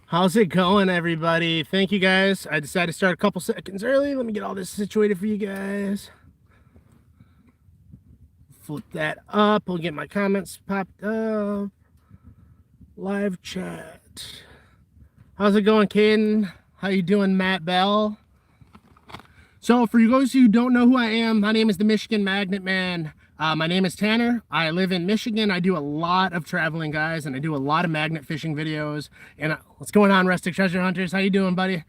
How's it going, everybody? Thank you, guys. I decided to start a couple seconds early. Let me get all this situated for you guys. Flip that up. We'll get my comments popped up. Live chat. How's it going, Caden? How you doing, Matt Bell? So for you guys who don't know who I am, my name is the Michigan Magnet Man. My name is Tanner. I live in Michigan. I do a lot of traveling, guys, and I do a lot of magnet fishing videos. And what's going on, Rustic Treasure Hunters? How you doing, buddy?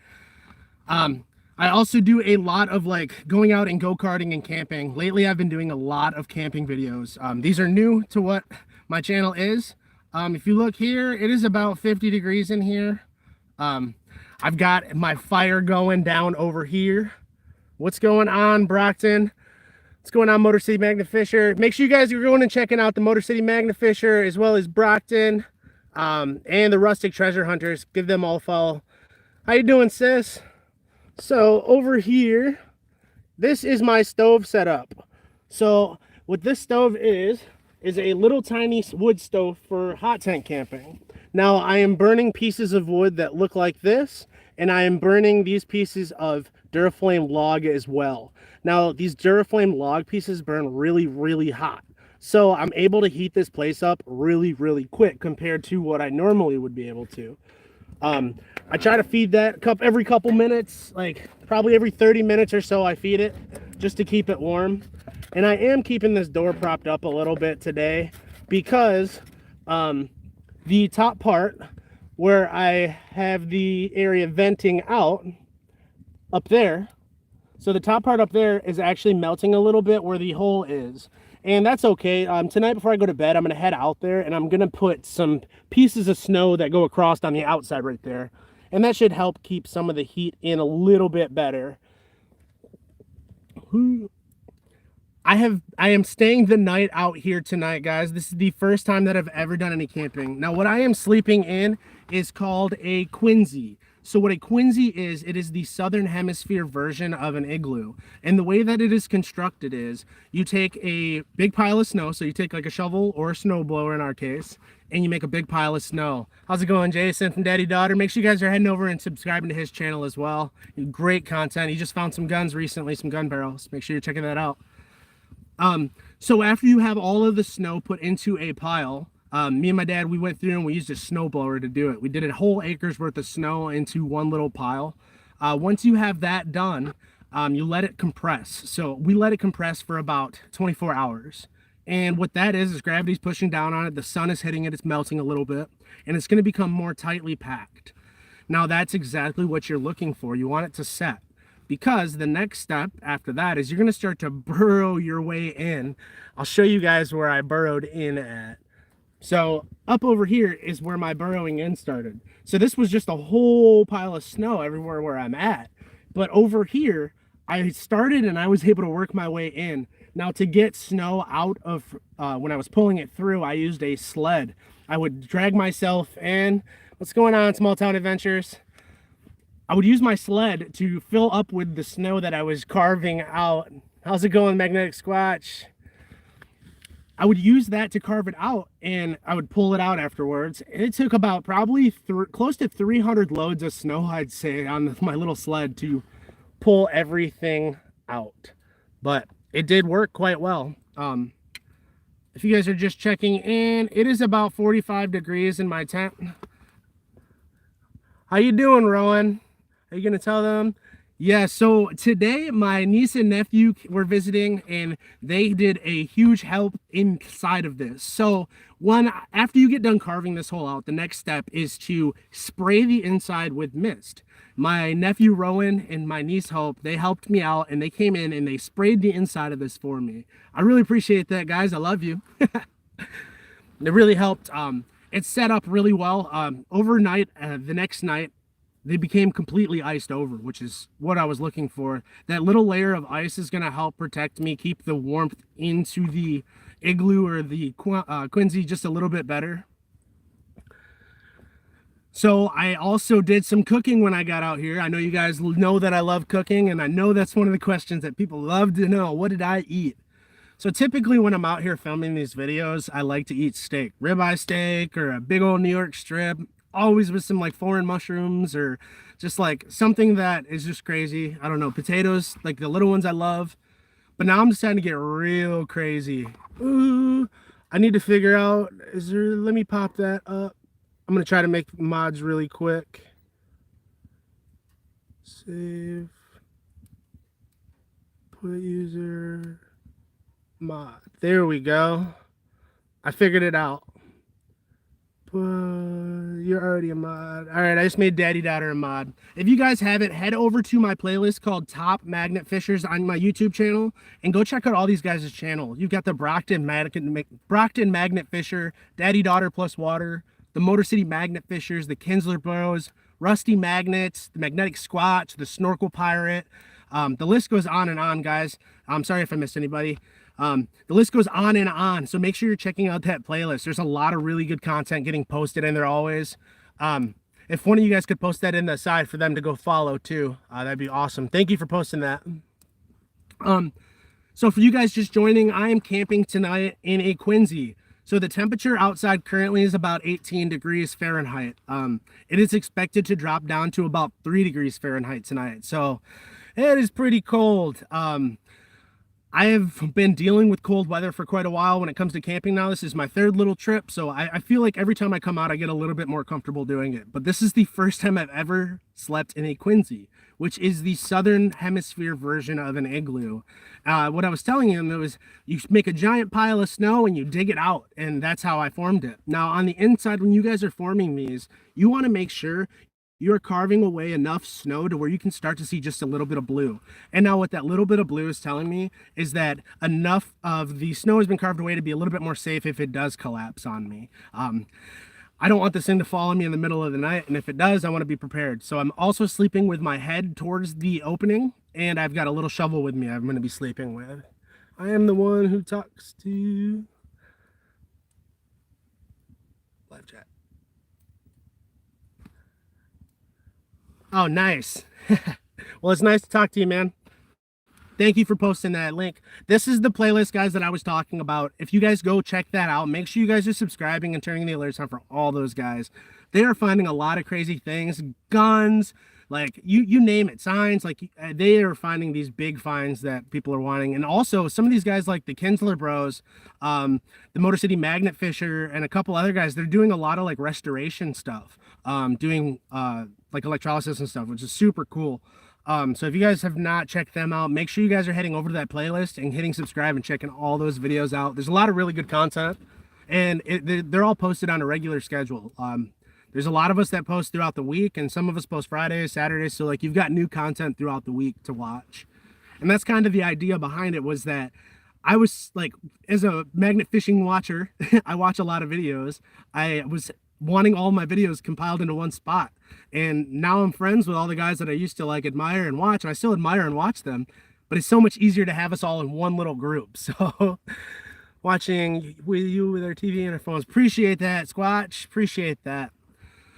I also do a lot of like going out and go-karting and camping. Lately, I've been doing a lot of camping videos. These are new to what my channel is. If you look here, it is about 50 degrees in here. I've got my fire going down over here. What's going on, Brockton? What's going on, Motor City Magnet Fisher? Make sure you guys are going and checking out the Motor City Magnet Fisher as well as Brockton and the Rustic Treasure Hunters. Give them all a follow. How you doing, sis? So over here, this is my stove setup. So what this stove is a little tiny wood stove for hot tent camping. Now I am burning pieces of wood that look like this, and I am burning these pieces of Duraflame log as well. Now these Duraflame log pieces burn really, really hot. So I'm able to heat this place up really, really quick compared to what I normally would be able to. I try to feed that cup every couple minutes, like probably every 30 minutes or so I feed it just to keep it warm. And I am keeping this door propped up a little bit today because the top part where I have the area venting out up there, so the top part up there is actually melting a little bit where the hole is. And that's okay. Tonight before I go to bed, I'm going to head out there and I'm going to put some pieces of snow that go across on the outside right there. And that should help keep some of the heat in a little bit better. I am staying the night out here tonight, guys. This is the first time that I've ever done any camping. Now, what I am sleeping in is called a Quinzhee. So what a Quinzhee is, it is the southern hemisphere version of an igloo. And the way that it is constructed is you take a big pile of snow. So you take like a shovel or a snow blower in our case, and you make a big pile of snow. How's it going, Jason from Daddy Daughter? Make sure you guys are heading over and subscribing to his channel as well. Great content. He just found some guns recently, some gun barrels. Make sure you're checking that out. So after you have all of the snow put into a pile, me and my dad, we went through and we used a snow blower to do it. We did a whole acre's worth of snow into one little pile. Once you have that done, you let it compress. So we let it compress for about 24 hours. And what that is gravity's pushing down on it. The sun is hitting it. It's melting a little bit and it's going to become more tightly packed. Now that's exactly what you're looking for. You want it to set. Because the next step after that is you're going to start to burrow your way in. I'll show you guys where I burrowed in at. So up over here is where my burrowing in started. So this was just a whole pile of snow everywhere where I'm at. But over here, I started and I was able to work my way in. Now to get snow out of, when I was pulling it through, I used a sled. I would drag myself in. What's going on, Small Town Adventures? I would use my sled to fill up with the snow that I was carving out. How's it going, Magnetic Squatch? I would use that to carve it out and I would pull it out afterwards. And it took about probably close to 300 loads of snow, I'd say, on my little sled to pull everything out. But it did work quite well. If you guys are just checking in, it is about 45 degrees in my tent. How you doing, Rowan? Are you gonna tell them? Yeah, so today my niece and nephew were visiting and they did a huge help inside of this. So after you get done carving this hole out, the next step is to spray the inside with mist. My nephew Rowan and my niece Hope, they helped me out and they came in and they sprayed the inside of this for me. I really appreciate that, guys. I love you. It really helped. It's set up really well. Overnight, the next night, they became completely iced over, which is what I was looking for. That little layer of ice is going to help protect me, keep the warmth into the igloo or the Quinzhee just a little bit better. So I also did some cooking when I got out here. I know you guys know that I love cooking, and I know that's one of the questions that people love to know. What did I eat? So typically when I'm out here filming these videos, I like to eat steak, ribeye steak or a big old New York strip. always with some like foreign mushrooms or just like something that is just crazy. I don't know, potatoes, like the little ones I love. But now I'm deciding to get real crazy. Ooh, I need to figure out, is there, let me pop that up. I'm gonna try to make mods really quick. Save, put user, mod. There we go. I figured it out. You're already a mod. All right, I just made Daddy Daughter a mod. If you guys haven't, head over to my playlist called Top Magnet Fishers on my YouTube channel and go check out all these guys' channel. You've got the Brockton Magnet Fisher, Daddy Daughter Plus Water, the Motor City Magnet Fishers, the Kinsler Bros, Rusty Magnets, the Magnetic Squatch, the Snorkel Pirate. The list goes on and on, guys. I'm sorry if I missed anybody. The list goes on and on, so make sure you're checking out that playlist. There's a lot of really good content getting posted in there always. If one of you guys could post that in the side for them to go follow too, that'd be awesome. Thank you for posting that. So for you guys just joining, I am camping tonight in a Quincy. So the temperature outside currently is about 18 degrees Fahrenheit. It is expected to drop down to about 3 degrees Fahrenheit tonight. So it is pretty cold. I have been dealing with cold weather for quite a while when it comes to camping now. This is my third little trip, so I feel like every time I come out, I get a little bit more comfortable doing it. But this is the first time I've ever slept in a Quincy, which is the southern hemisphere version of an igloo. What I was telling him, it was you make a giant pile of snow and you dig it out, and that's how I formed it. Now, on the inside, when you guys are forming these, you want to make sure you're carving away enough snow to where you can start to see just a little bit of blue. And now what that little bit of blue is telling me is that enough of the snow has been carved away to be a little bit more safe if it does collapse on me. I don't want this thing to fall on me in the middle of the night, and if it does, I want to be prepared. So I'm also sleeping with my head towards the opening, and I've got a little shovel with me I'm going to be sleeping with. I am the one who talks to live chat. Oh, nice. Well, it's nice to talk to you, man. Thank you for posting that link. This is the playlist, guys, that I was talking about. If you guys go check that out, make sure you guys are subscribing and turning the alerts on for all those guys. They are finding a lot of crazy things, guns, like you name it, signs. Like they are finding these big finds that people are wanting. And also some of these guys like the Kinsler Bros, the Motor City Magnet Fisher, and a couple other guys, they're doing a lot of like restoration stuff, doing like electrolysis and stuff, which is super cool. So if you guys have not checked them out, make sure you guys are heading over to that playlist and hitting subscribe and checking all those videos out. There's a lot of really good content, and they're all posted on a regular schedule. There's a lot of us that post throughout the week, and some of us post Fridays, Saturdays. So like you've got new content throughout the week to watch. And that's kind of the idea behind it, was that I was like, as a magnet fishing watcher, I watch a lot of videos. I was wanting all my videos compiled into one spot. And now I'm friends with all the guys that I used to like admire and watch, and I still admire and watch them, but it's so much easier to have us all in one little group. So watching with you with our TV and our phones, appreciate that, Squatch, appreciate that.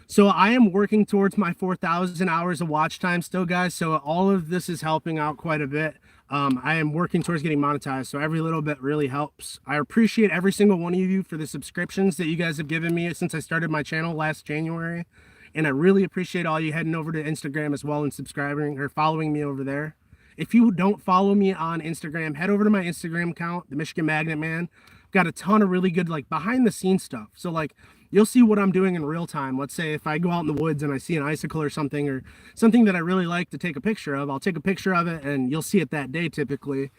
So I am working towards my 4,000 hours of watch time still, guys. So all of this is helping out quite a bit. I am working towards getting monetized, so every little bit really helps. I appreciate every single one of you for the subscriptions that you guys have given me since I started my channel last January. And I really appreciate all you heading over to Instagram as well and subscribing or following me over there. If you don't follow me on Instagram, head over to my Instagram account, the Michigan Magnet Man. Got a ton of really good like behind the scenes stuff. So like you'll see what I'm doing in real time. Let's say if I go out in the woods and I see an icicle or something that I really like to take a picture of, I'll take a picture of it and you'll see it that day typically.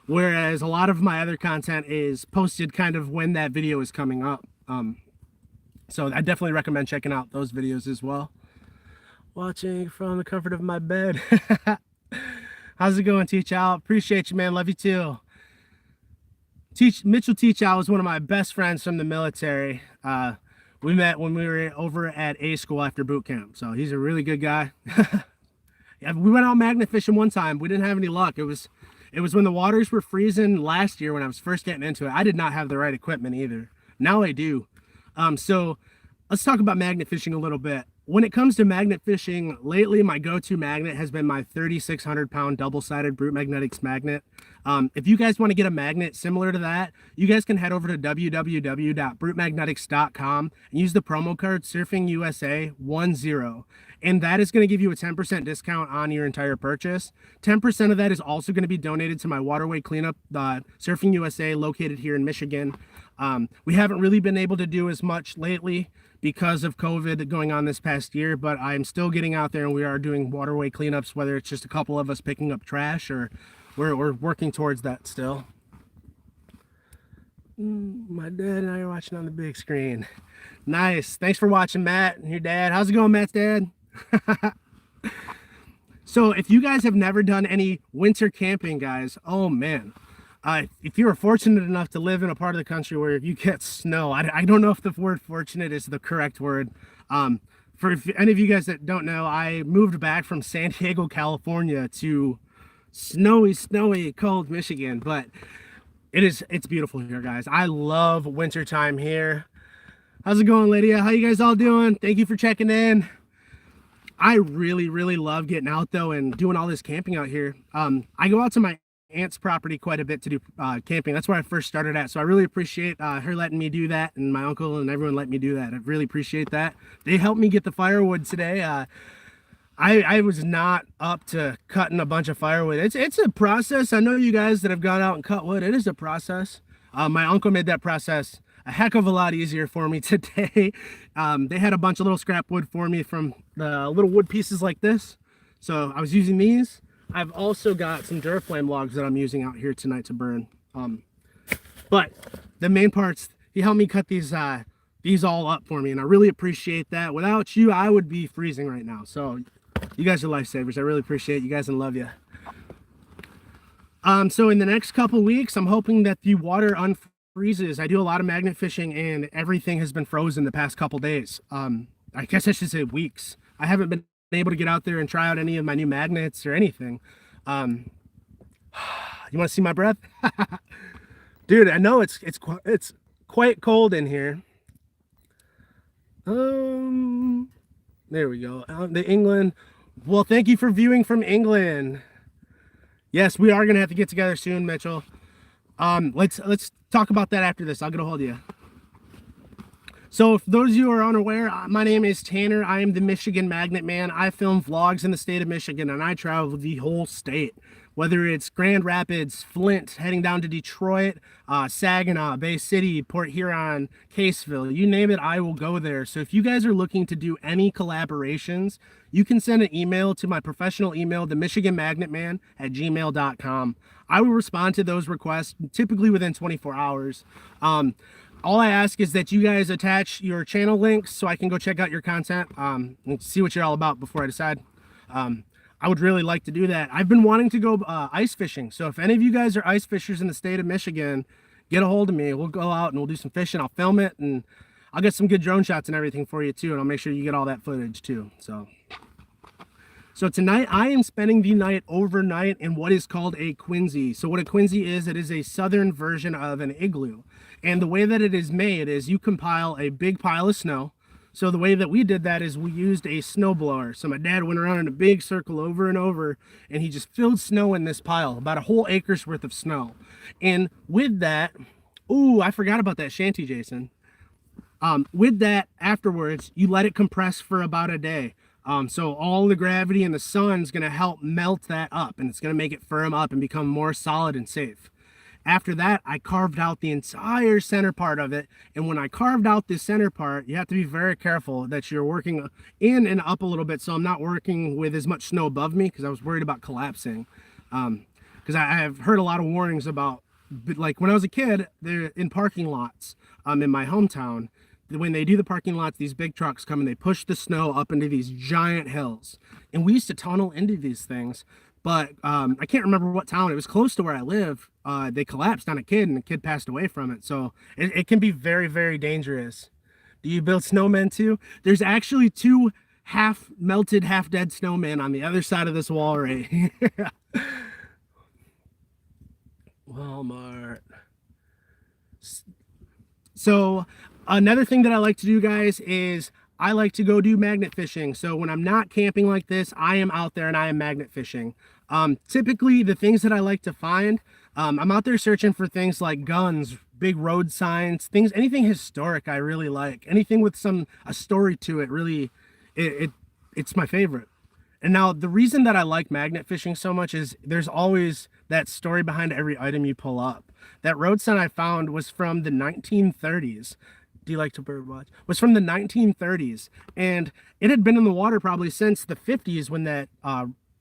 Whereas a lot of my other content is posted kind of when that video is coming up. So I definitely recommend checking out those videos as well. Watching from the comfort of my bed. How's it going, Teach Out? Appreciate you, man. Love you too. Mitchell Teach Out was one of my best friends from the military. We met when we were over at A school after boot camp. So he's a really good guy. Yeah, we went out magnet fishing one time. We didn't have any luck. It was when the waters were freezing last year when I was first getting into it. I did not have the right equipment either. Now I do. So let's talk about magnet fishing a little bit. When it comes to magnet fishing, lately my go-to magnet has been my 3,600-pound double-sided Brute Magnetics magnet. If you guys want to get a magnet similar to that, you guys can head over to www.brutemagnetics.com and use the promo code SurfingUSA10, and that is going to give you a 10% discount on your entire purchase. 10% of that is also going to be donated to my waterway cleanup, Surfing USA, located here in Michigan. We haven't really been able to do as much lately because of COVID going on this past year, but I'm still getting out there and we are doing waterway cleanups, whether it's just a couple of us picking up trash or we're working towards that still. My dad and I are watching on the big screen. Nice. Thanks for watching, Matt and your dad. How's it going, Matt's dad? So if you guys have never done any winter camping, guys, oh man, if you are fortunate enough to live in a part of the country where you get snow, I don't know if the word fortunate is the correct word. For any of you guys that don't know, I moved back from San Diego, California to snowy, cold Michigan, but it's beautiful here, guys. I love wintertime here. How's it going, Lydia? How you guys all doing? Thank you for checking in. I really love getting out though and doing all this camping out here. I go out to my aunt's property quite a bit to do camping. That's where I first started at, so I really appreciate her letting me do that, and my uncle and everyone let me do that. I really appreciate that. They helped me get the firewood today. I was not up to cutting a bunch of firewood. It's a process. I know you guys that have gone out and cut wood, it is a process. My uncle made that process a heck of a lot easier for me today. They had a bunch of little scrap wood for me from the little wood pieces like this, so I was using these. I've also got some Duraflame logs that I'm using out here tonight to burn. But the main parts, he helped me cut these all up for me, and I really appreciate that. Without you, I would be freezing right now. So you guys are lifesavers. I really appreciate you guys and love you. So in the next couple weeks, I'm hoping that the water unfreezes. I do a lot of magnet fishing, and everything has been frozen the past couple days. I guess I should say weeks. I haven't been able to get out there and try out any of my new magnets or anything. You want to see my breath? Dude, I know it's quite cold in here. There we go. The England. Well, thank you for viewing from England. Yes, we are gonna have to get together soon, Mitchell. Let's talk about that after this. I'll get a hold of you. So if those of you who are unaware, my name is Tanner. I am the Michigan Magnet Man. I film vlogs in the state of Michigan, and I travel the whole state. Whether it's Grand Rapids, Flint, heading down to Detroit, Saginaw, Bay City, Port Huron, Caseville, you name it, I will go there. So if you guys are looking to do any collaborations, you can send an email to my professional email, themichiganmagnetman@gmail.com. I will respond to those requests typically within 24 hours. All I ask is that you guys attach your channel links so I can go check out your content and see what you're all about before I decide. I would really like to do that. I've been wanting to go ice fishing. So if any of you guys are ice fishers in the state of Michigan, get a hold of me. We'll go out and we'll do some fishing. I'll film it and I'll get some good drone shots and everything for you too. And I'll make sure you get all that footage too. So tonight I am spending the night overnight in what is called a Quinzhee. So what a Quinzhee is, it is a southern version of an igloo. And the way that it is made is you compile a big pile of snow. So the way that we did that is we used a snow blower. So my dad went around in a big circle over and over, and he just filled snow in this pile, about a whole acre's worth of snow. And with that, ooh, I forgot about that shanty, Jason. With that, afterwards, you let it compress for about a day. So all the gravity and the sun's gonna help melt that up, and it's gonna make it firm up and become more solid and safe. After that, I carved out the entire center part of it. And when I carved out the center part, you have to be very careful that you're working in and up a little bit. So I'm not working with as much snow above me because I was worried about collapsing. Because I have heard a lot of warnings about, like when I was a kid, they're in parking lots in my hometown. When they do the parking lots, these big trucks come and they push the snow up into these giant hills. And we used to tunnel into these things. But I can't remember what town. It was close to where I live. They collapsed on a kid and the kid passed away from it. So it can be very, very dangerous. Do you build snowmen too? There's actually 2 half melted, half dead snowmen on the other side of this wall right here. Walmart. So Another thing that I like to do, guys, is I like to go do magnet fishing. So when I'm not camping like this, I am out there and I am magnet fishing. Typically, the things that I like to find, I'm out there searching for things like guns, big road signs, things, anything historic I really like. Anything with a story to it, really, it's my favorite. And now the reason that I like magnet fishing so much is there's always that story behind every item you pull up. That road sign I found was from the 1930s. Do you like to bird watch? Was from the 1930s, and it had been in the water probably since the 50s when that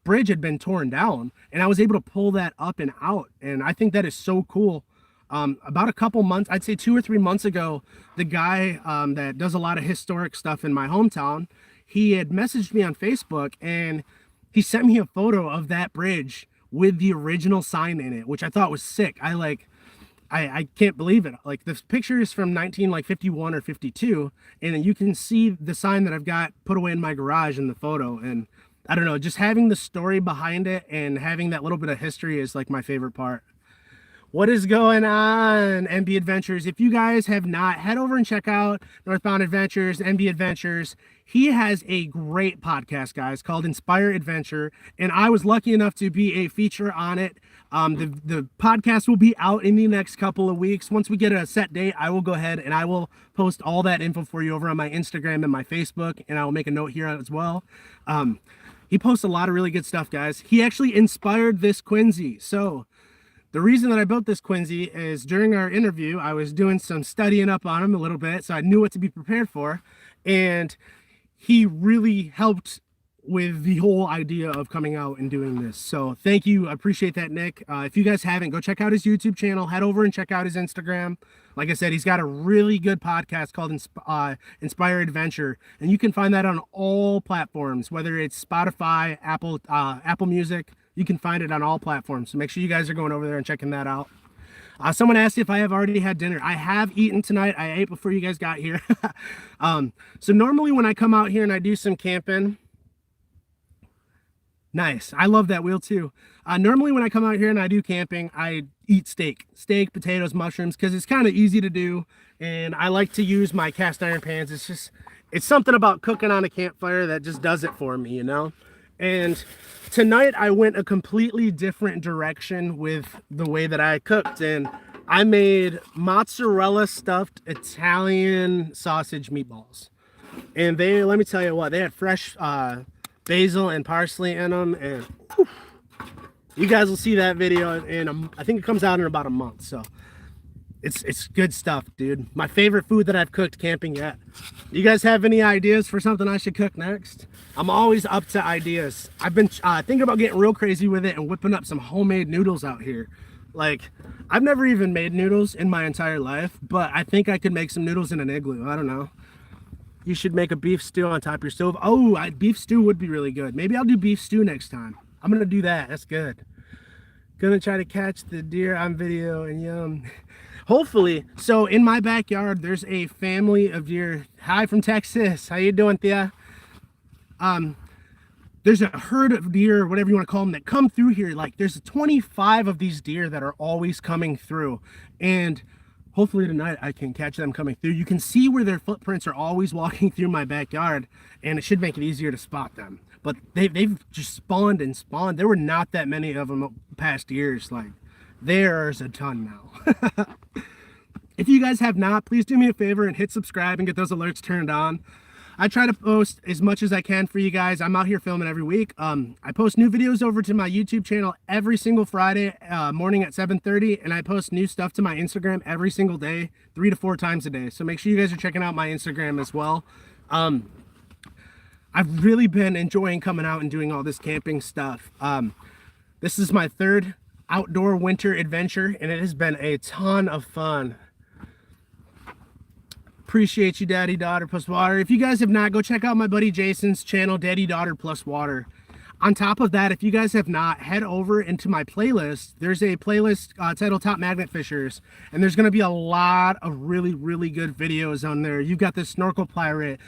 bridge had been torn down, and I was able to pull that up and out, and I think that is so cool. About a couple months, I'd say 2 or 3 months ago, the guy that does a lot of historic stuff in my hometown, he had messaged me on Facebook and he sent me a photo of that bridge with the original sign in it, which I thought was sick. I can't believe it. Like, this picture is from 1951 or 52, and you can see the sign that I've got put away in my garage in the photo. And I don't know, just having the story behind it and having that little bit of history is like my favorite part. What is going on, MB Adventures? If you guys have not, head over and check out Northbound Adventures, MB Adventures. He has a great podcast, guys, called Inspire Adventure, and I was lucky enough to be a feature on it. The podcast will be out in the next couple of weeks. Once we get a set date, I will go ahead and I will post all that info for you over on my Instagram and my Facebook, and I will make a note here as well. He posts a lot of really good stuff, guys. He actually inspired this Quincy. So the reason that I built this Quincy is during our interview, I was doing some studying up on him a little bit, so I knew what to be prepared for. And he really helped with the whole idea of coming out and doing this. So thank you. I appreciate that, Nick. If you guys haven't, go check out his YouTube channel. Head over and check out his Instagram. Like I said, he's got a really good podcast called Inspire Adventure, and you can find that on all platforms, whether it's Spotify, Apple Music. You can find it on all platforms. So make sure you guys are going over there and checking that out. Someone asked if I have already had dinner. I have eaten tonight. I ate before you guys got here. So normally when I come out here and I do some camping, nice. I love that wheel too. Normally when I come out here and I do camping, I eat steak, potatoes, mushrooms, because it's kind of easy to do. And I like to use my cast iron pans. It's something about cooking on a campfire that just does it for me, you know? And tonight I went a completely different direction with the way that I cooked, and I made mozzarella stuffed Italian sausage meatballs. And let me tell you what, they had fresh basil and parsley in them, and whew, you guys will see that video in I think it comes out in about a month. So it's good stuff, dude. My favorite food that I've cooked camping yet. You guys have any ideas for something I should cook next? I'm always up to ideas. I've been thinking about getting real crazy with it and whipping up some homemade noodles out here. Like, I've never even made noodles in my entire life, but I think I could make some noodles in an igloo. I don't know. You should make a beef stew on top of your stove. Oh, beef stew would be really good. Maybe I'll do beef stew next time. I'm gonna do that. That's good. Gonna try to catch the deer on video and yum. Hopefully. So in my backyard, there's a family of deer. Hi from Texas. How you doing, Thea? There's a herd of deer, whatever you want to call them, that come through here. Like, there's 25 of these deer that are always coming through. And hopefully tonight I can catch them coming through. You can see where their footprints are always walking through my backyard, and it should make it easier to spot them. But they've just spawned and spawned. There were not that many of them past years. Like, there's a ton now. If you guys have not, please do me a favor and hit subscribe and get those alerts turned on. I try to post as much as I can for you guys. I'm out here filming every week. I post new videos over to my YouTube channel every single Friday morning at 7:30, and I post new stuff to my Instagram every single day, 3 to 4 times a day. So make sure you guys are checking out my Instagram as well. I've really been enjoying coming out and doing all this camping stuff. This is my 3rd outdoor winter adventure, and it has been a ton of fun. Appreciate you, Daddy Daughter Plus Water. If you guys have not, go check out my buddy Jason's channel, Daddy Daughter Plus Water. On top of that, if you guys have not, head over into my playlist. There's a playlist titled Top Magnet Fishers, and there's going to be a lot of really, really good videos on there. You've got the Snorkel Pirate,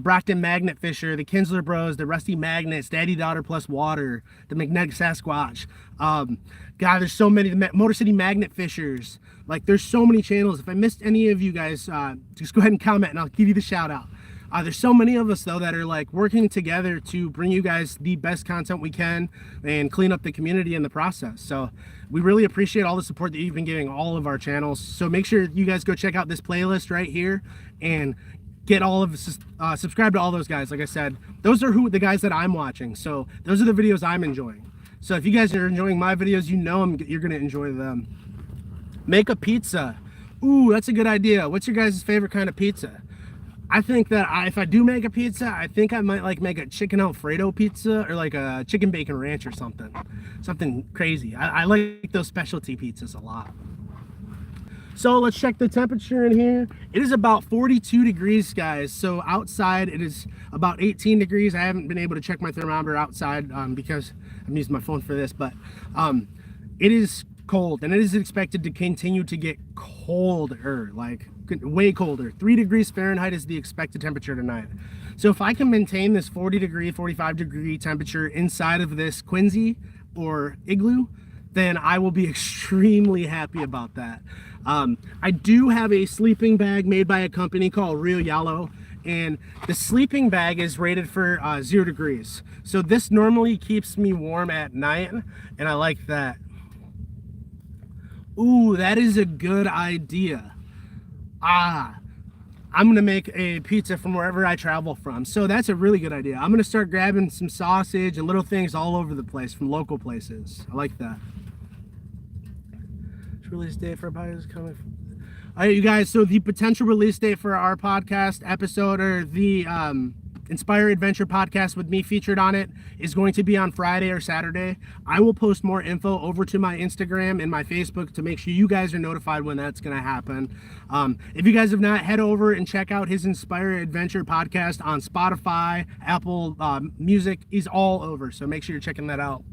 Brockton Magnet Fisher, the Kinsler Bros, the Rusty Magnets, Daddy Daughter Plus Water, the Magnetic Sasquatch. God, there's so many. The Motor City Magnet Fishers. Like, there's so many channels. If I missed any of you guys, just go ahead and comment, and I'll give you the shout out. There's so many of us though that are like working together to bring you guys the best content we can and clean up the community in the process. So we really appreciate all the support that you've been giving all of our channels. So make sure you guys go check out this playlist right here and get all of subscribe to all those guys. Like I said, those are the guys that I'm watching. So those are the videos I'm enjoying. So if you guys are enjoying my videos, you know you're gonna enjoy them. Make a pizza. Ooh, that's a good idea. What's your guys' favorite kind of pizza? I think that if I do make a pizza, I think I might like make a chicken Alfredo pizza or like a chicken bacon ranch or something crazy. I like those specialty pizzas a lot. So let's check the temperature in here. It is about 42 degrees, guys. So outside it is about 18 degrees. I haven't been able to check my thermometer outside because I'm using my phone for this, but it is cold, and it is expected to continue to get colder, like way colder. 3 degrees Fahrenheit is the expected temperature tonight. So if I can maintain this 40 degree, 45 degree temperature inside of this Quincy or igloo, then I will be extremely happy about that. I do have a sleeping bag made by a company called Real Yellow, and the sleeping bag is rated for 0 degrees. So this normally keeps me warm at night, and I like that. Ooh, that is a good idea. I'm gonna make a pizza from wherever I travel from. So that's a really good idea. I'm gonna start grabbing some sausage and little things all over the place from local places. I like that. Release date for buyers coming. All right, you guys, so the potential release date for our podcast episode, or the Inspire Adventure podcast with me featured on it, is going to be on Friday or Saturday. I will post more info over to my Instagram and my Facebook to make sure you guys are notified when that's going to happen. If you guys have not, head over and check out his Inspire Adventure podcast on Spotify, Apple Music. He's all over, so make sure you're checking that out.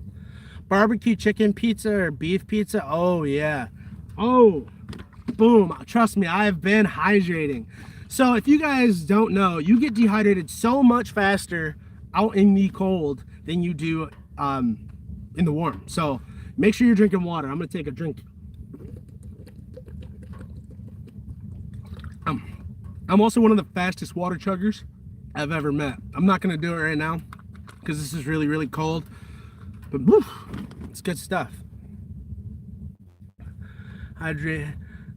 Barbecue chicken pizza or beef pizza? Oh yeah. Oh, boom. Trust me, I have been hydrating. So if you guys don't know, you get dehydrated so much faster out in the cold than you do in the warm. So make sure you're drinking water. I'm gonna take a drink. I'm also one of the fastest water chuggers I've ever met. I'm not gonna do it right now because this is really, really cold, but woof, it's good stuff. Hydrate.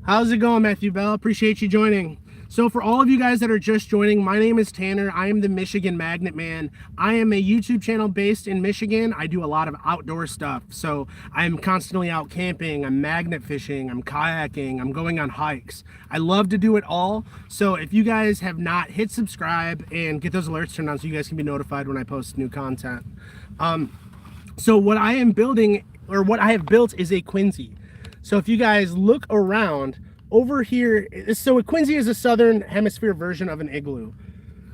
How's it going, Matthew Bell? Appreciate you joining. So for all of you guys that are just joining, my name is Tanner. I am the Michigan Magnet Man. I am a YouTube channel based in Michigan. I do a lot of outdoor stuff. So I'm constantly out camping, I'm magnet fishing, I'm kayaking, I'm going on hikes. I love to do it all. So if you guys have not, hit subscribe and get those alerts turned on so you guys can be notified when I post new content. So what I am building, or what I have built, is a Quincy. So if you guys look around, over here, so a Quincy is a southern hemisphere version of an igloo.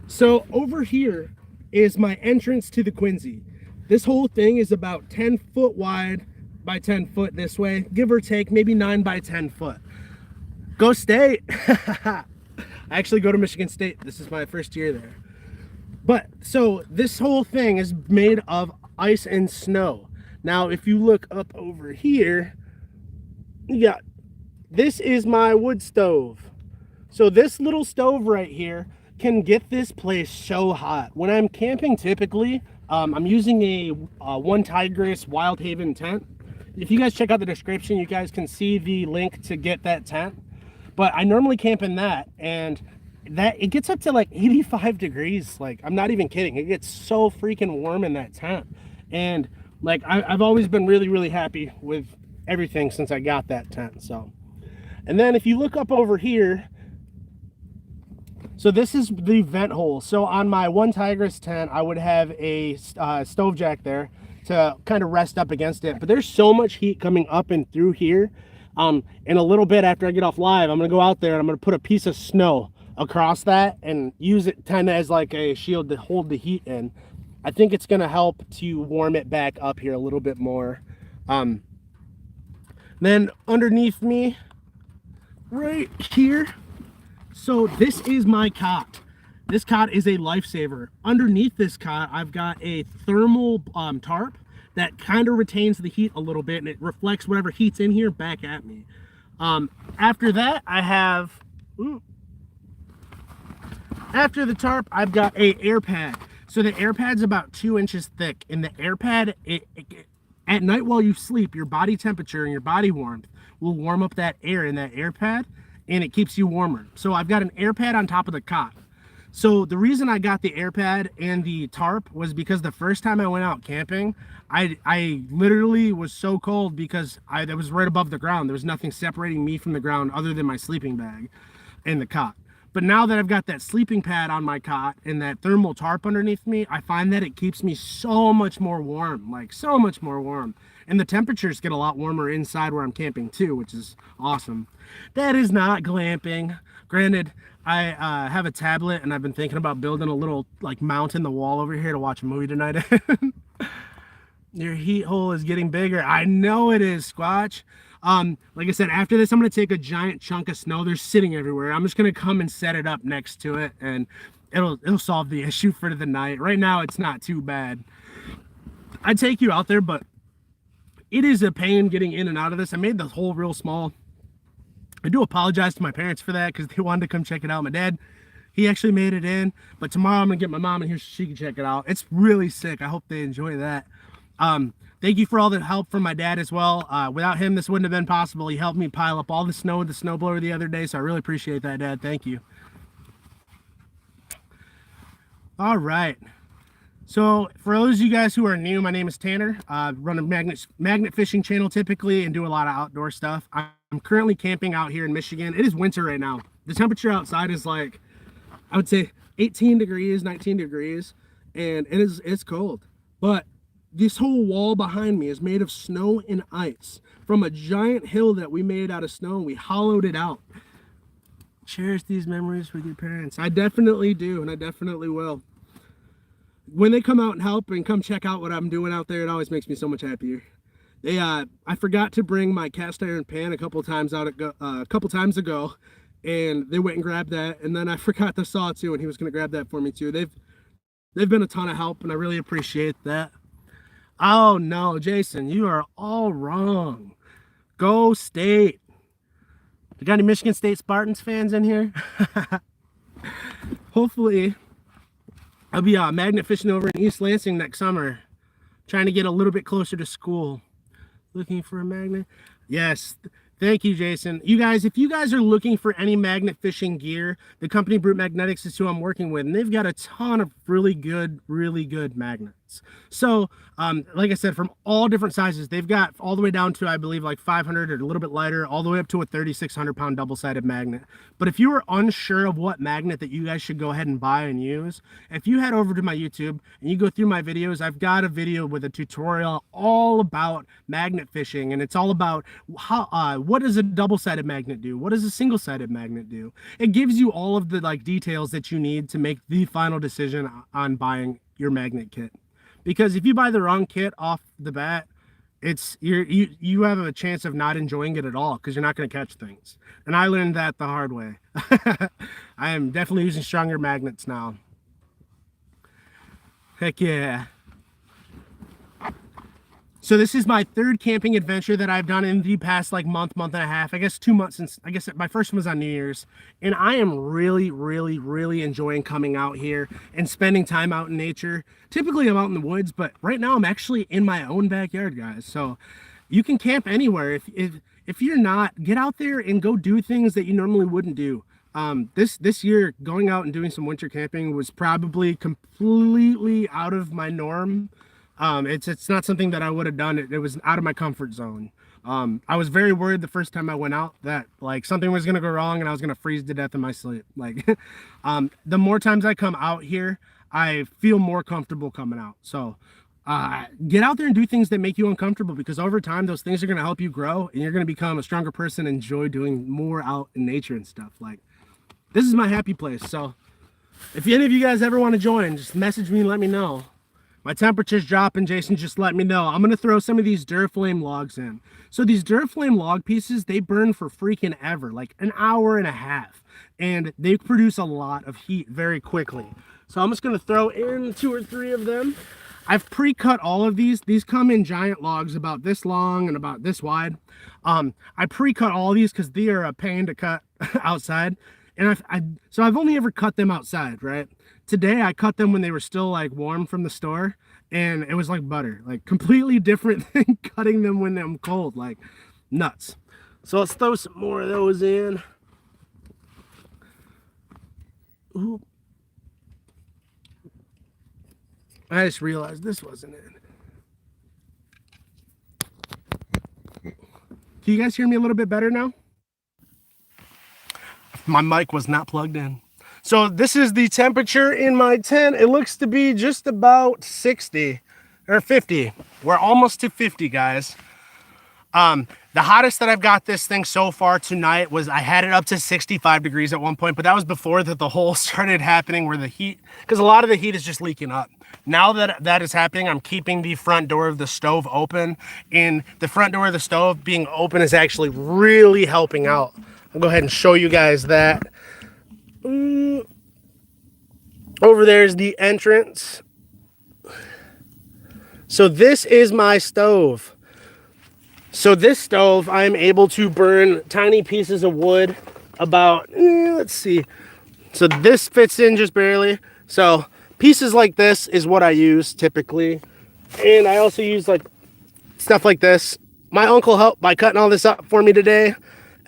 So over here is my entrance to the Quincy. This whole thing is about 10 foot wide by 10 foot this way, give or take, maybe 9 by 10 foot. Go State! I actually go to Michigan State. This is my first year there. But so this whole thing is made of ice and snow. Now, if you look up over here, you got, this is my wood stove. So this little stove right here can get this place so hot. When I'm camping, typically, I'm using a One Tigress Wild Haven tent. If you guys check out the description, you guys can see the link to get that tent. But I normally camp in that, and that it gets up to like 85 degrees. Like, I'm not even kidding. It gets so freaking warm in that tent. And like, I've always been really, really happy with everything since I got that tent. So, and then if you look up over here, so this is the vent hole. So on my One Tigress tent, I would have a stove jack there to kind of rest up against it. But there's so much heat coming up and through here. In a little bit after I get off live, I'm gonna go out there and I'm gonna put a piece of snow across that and use it kind of as like a shield to hold the heat in. I think it's going to help to warm it back up here a little bit more. Then underneath me, right here, so this is my cot. This cot is a lifesaver. Underneath this cot, I've got a thermal tarp that kind of retains the heat a little bit, and it reflects whatever heat's in here back at me. After that, I have, after the tarp, I've got a air pad. So the air pad's about 2 inches thick, and the air pad, at night while you sleep, your body temperature and your body warmth will warm up that air in that air pad, and it keeps you warmer. So I've got an air pad on top of the cot. So the reason I got the air pad and the tarp was because the first time I went out camping, I literally was so cold because that was right above the ground. There was nothing separating me from the ground other than my sleeping bag and the cot. But now that I've got that sleeping pad on my cot and that thermal tarp underneath me, I find that it keeps me so much more warm, like so much more warm. And the temperatures get a lot warmer inside where I'm camping too, which is awesome. That is not glamping. Granted, I have a tablet and I've been thinking about building a little like mount in the wall over here to watch a movie tonight. Your heat hole is getting bigger. I know it is, Squatch. Like I said, after this, I'm going to take a giant chunk of snow. They're sitting everywhere. I'm just going to come and set it up next to it, and it'll solve the issue for the night. Right now, it's not too bad. I'd take you out there, but it is a pain getting in and out of this. I made the hole real small. I do apologize to my parents for that because they wanted to come check it out. My dad, he actually made it in, but tomorrow I'm going to get my mom in here so she can check it out. It's really sick. I hope they enjoy that. Thank you for all the help from my dad as well. Without him, this wouldn't have been possible. He helped me pile up all the snow with the snowblower the other day, so I really appreciate that, Dad. Thank you. All right. So for those of you guys who are new, my name is Tanner. I run a magnet fishing channel typically and do a lot of outdoor stuff. I'm currently camping out here in Michigan. It is winter right now. The temperature outside is like, I would say 18 degrees, 19 degrees, and it's cold. But this whole wall behind me is made of snow and ice from a giant hill that we made out of snow, and we hollowed it out. Cherish these memories with your parents. I definitely do, and I definitely will. When they come out and help and come check out what I'm doing out there, it always makes me so much happier. I forgot to bring my cast iron pan a couple times ago, and they went and grabbed that, and then I forgot the saw too, and he was going to grab that for me too. They've been a ton of help, and I really appreciate that. Oh no, Jason, you are all wrong. Go State. You got any Michigan State Spartans fans in here? Hopefully, I'll be magnet fishing over in East Lansing next summer, trying to get a little bit closer to school. Looking for a magnet? Yes. Thank you, Jason. You guys, if you guys are looking for any magnet fishing gear, the company Brute Magnetics is who I'm working with, and they've got a ton of really good magnets. So, like I said, from all different sizes, they've got all the way down to, I believe, like 500 or a little bit lighter, all the way up to a 3,600 pound double-sided magnet. But if you are unsure of what magnet that you guys should go ahead and buy and use, if you head over to my YouTube and you go through my videos, I've got a video with a tutorial all about magnet fishing, and it's all about how, what does a double-sided magnet do? What does a single-sided magnet do? It gives you all of the details that you need to make the final decision on buying your magnet kit. Because if you buy the wrong kit off the bat, you have a chance of not enjoying it at all because you're not going to catch things. And I learned that the hard way. I am definitely using stronger magnets now. Heck yeah. So this is my third camping adventure that I've done in the past month and a half. I guess 2 months since, I guess my first one was on New Year's. And I am really enjoying coming out here and spending time out in nature. Typically I'm out in the woods, but right now I'm actually in my own backyard, guys. So you can camp anywhere. If you're not, get out there and go do things that you normally wouldn't do. This year, going out and doing some winter camping was probably completely out of my norm. It's not something that I would have done. It was out of my comfort zone. I was very worried the first time I went out that something was going to go wrong and I was going to freeze to death in my sleep. The more times I come out here, I feel more comfortable coming out. So, get out there and do things that make you uncomfortable, because over time, those things are going to help you grow and you're going to become a stronger person and enjoy doing more out in nature and stuff. This is my happy place. So if any of you guys ever want to join, just message me and let me know. My temperature's dropping. Jason just let me know. I'm going to throw some of these Duraflame logs in. So these Duraflame log pieces, they burn for freaking ever, like an hour and a half. And they produce a lot of heat very quickly. So I'm just going to throw in 2 or 3 of them. I've pre-cut all of these. These come in giant logs about this long and about this wide. I pre-cut all of these because they are a pain to cut outside. And I've only ever cut them outside, right? Today I cut them when they were still like warm from the store, and it was like butter, like completely different than cutting them when I'm cold, like nuts. So let's throw some more of those in. Ooh. I just realized this wasn't in. Can you guys hear me a little bit better now? My mic was not plugged in. So this is the temperature in my tent. It looks to be just about 60 or 50. We're almost to 50, guys. The hottest that I've got this thing so far tonight was I had it up to 65 degrees at one point, but that was before that the hole started happening where the heat, because a lot of the heat is just leaking up. Now that that is happening, I'm keeping the front door of the stove open, and the front door of the stove being open is actually really helping out. I'll go ahead and show you guys that. Over there's the entrance. So this is my stove. So this stove, I'm able to burn tiny pieces of wood about, let's see. So this fits in just barely. So pieces like this is what I use typically. And I also use like stuff like this. My uncle helped by cutting all this up for me today.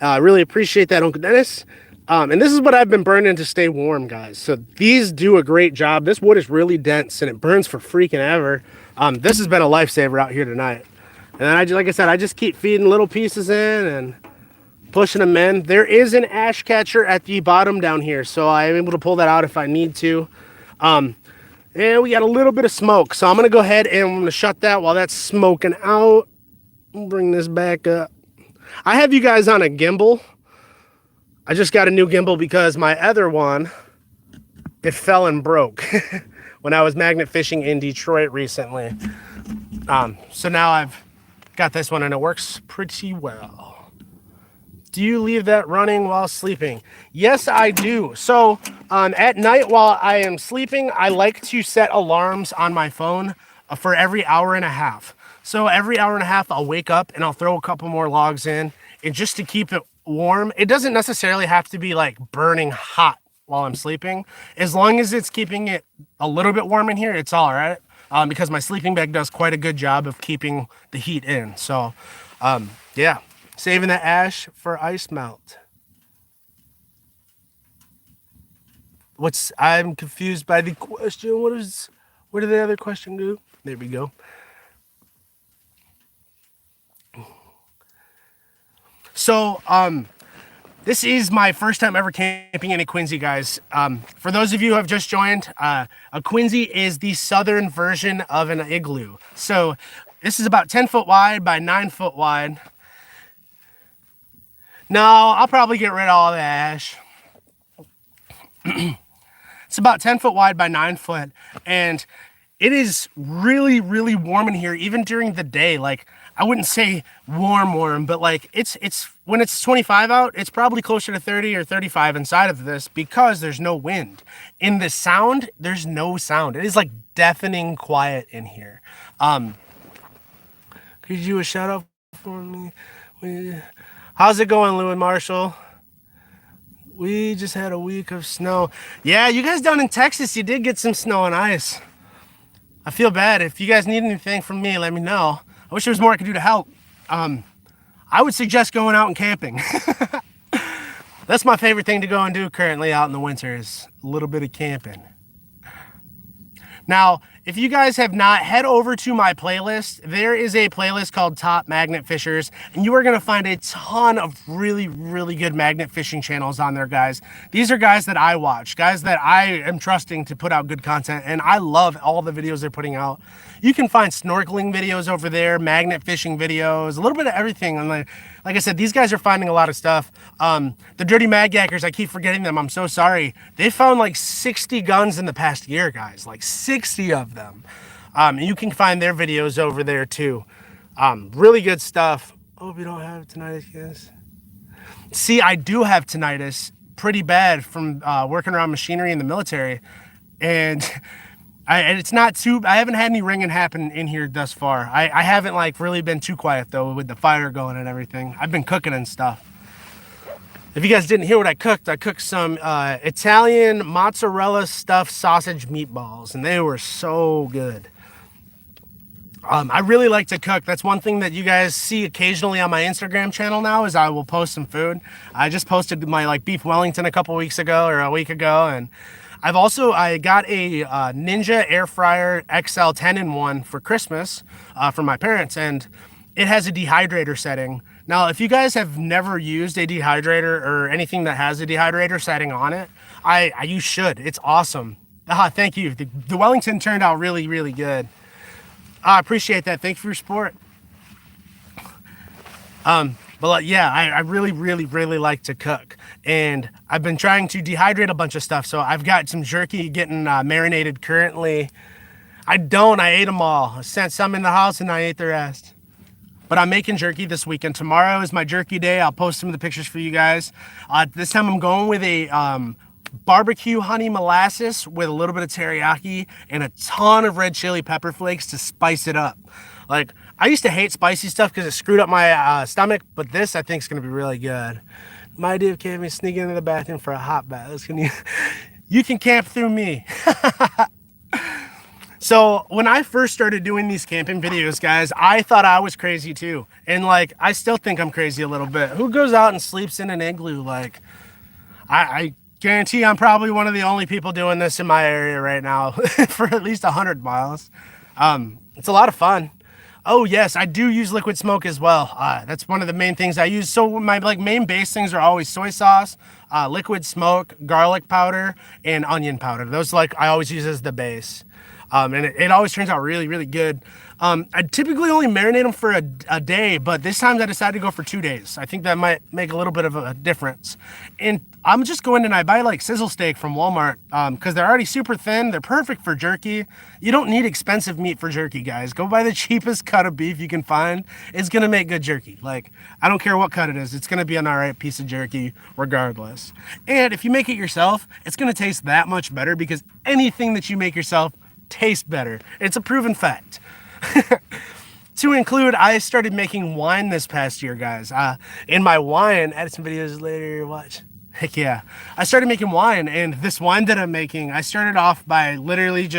I really appreciate that, Uncle Dennis. And this is what I've been burning to stay warm, guys. So these do a great job. This wood is really dense and it burns for freaking ever. This has been a lifesaver out here tonight. And then like I said, I just keep feeding little pieces in and pushing them in. There is an ash catcher at the bottom down here, so I'm able to pull that out if I need to. And we got a little bit of smoke, so I'm gonna go ahead and I'm gonna shut that while that's smoking out. Bring this back up. I have you guys on a gimbal. I just got a new gimbal because my other one, it fell and broke when I was magnet fishing in Detroit recently. So now I've got this one and it works pretty well. Do you leave that running while sleeping? Yes, I do. So at night while I am sleeping, I like to set alarms on my phone for every hour and a half. So every hour and a half, I'll wake up and I'll throw a couple more logs in, and just to keep it warm. It doesn't necessarily have to be like burning hot while I'm sleeping. As long as it's keeping it a little bit warm in here, it's all right. Because my sleeping bag does quite a good job of keeping the heat in. So, yeah, saving the ash for ice melt. I'm confused by the question. Where did the other question go? There we go. So, this is my first time ever camping in a Quincy, guys. For those of you who have just joined, a Quincy is the southern version of an igloo. So this is about 10 foot wide by 9 foot wide. No, I'll probably get rid of all the ash. It's about 10 foot wide by 9 foot. And it is really, really warm in here, even during the day. Like, I wouldn't say warm, but like it's when it's 25 out, it's probably closer to 30 or 35 inside of this because there's no wind. In the sound, there's no sound. It is like deafening quiet in here. Could you do a shout out for me? How's it going, Lou and Marshall? We just had a week of snow. Yeah, you guys down in Texas, you did get some snow and ice. I feel bad. If you guys need anything from me, let me know. I wish there was more I could do to help. I would suggest going out and camping. That's my favorite thing to go and do currently out in the winter, is a little bit of camping. Now, if you guys have not, head over to my playlist. There is a playlist called Top Magnet Fishers, and you are going to find a ton of really, really good magnet fishing channels on there, guys. These are guys that I watch, guys that I am trusting to put out good content, and I love all the videos they're putting out. You can find snorkeling videos over there, magnet fishing videos, a little bit of everything. And like I said, these guys are finding a lot of stuff. The Dirty Mag Yackers, I keep forgetting them. I'm so sorry. They found like 60 guns in the past year, guys, like 60 of them. And you can find their videos over there too. Really good stuff. Hope you don't have tinnitus, guys. See, I do have tinnitus pretty bad from working around machinery in the military. And it's not too, I haven't had any ringing happen in here thus far. I haven't like really been too quiet though with the fire going and everything. I've been cooking and stuff. If you guys didn't hear what I cooked some Italian mozzarella stuffed sausage meatballs, and they were so good. I really like to cook. That's one thing that you guys see occasionally on my Instagram channel now is I will post some food. I just posted my like beef Wellington a couple weeks ago or a week ago, and I got a Ninja air fryer XL 10-in-1 for Christmas for my parents, and it has a dehydrator setting. Now, if you guys have never used a dehydrator or anything that has a dehydrator setting on it, you should. It's awesome. Thank you. The Wellington turned out really, really good. I appreciate that. Thanks for your support. But yeah, I really, really, really like to cook. And I've been trying to dehydrate a bunch of stuff. So I've got some jerky getting marinated currently. I ate them all. I sent some in the house and I ate the rest. But I'm making jerky this weekend. Tomorrow is my jerky day. I'll post some of the pictures for you guys. This time I'm going with a barbecue honey molasses with a little bit of teriyaki and a ton of red chili pepper flakes to spice it up. Like, I used to hate spicy stuff because it screwed up my stomach, but this I think is going to be really good. My idea of camping is sneaking into the bathroom for a hot bath. You can camp through me. So when I first started doing these camping videos, guys, I thought I was crazy too. And like, I still think I'm crazy a little bit. Who goes out and sleeps in an igloo? Like, I guarantee I'm probably one of the only people doing this in my area right now for at least 100 miles. It's a lot of fun. Oh yes, I do use liquid smoke as well. That's one of the main things I use. So my main base things are always soy sauce, liquid smoke, garlic powder, and onion powder. Those I always use as the base. And it always turns out really, really good. I typically only marinate them for a day, but this time I decided to go for 2 days. I think that might make a little bit of a difference. And I'm just going and I buy like sizzle steak from Walmart because they're already super thin. They're perfect for jerky. You don't need expensive meat for jerky, guys. Go buy the cheapest cut of beef you can find. It's going to make good jerky. Like, I don't care what cut it is. It's going to be an all right piece of jerky regardless. And if you make it yourself, it's going to taste that much better because anything that you make yourself tastes better. It's a proven fact. To include, I started making wine this past year, guys. In my wine, edit some videos later, watch. Heck yeah. I started making wine, and this wine that I'm making, I started off by literally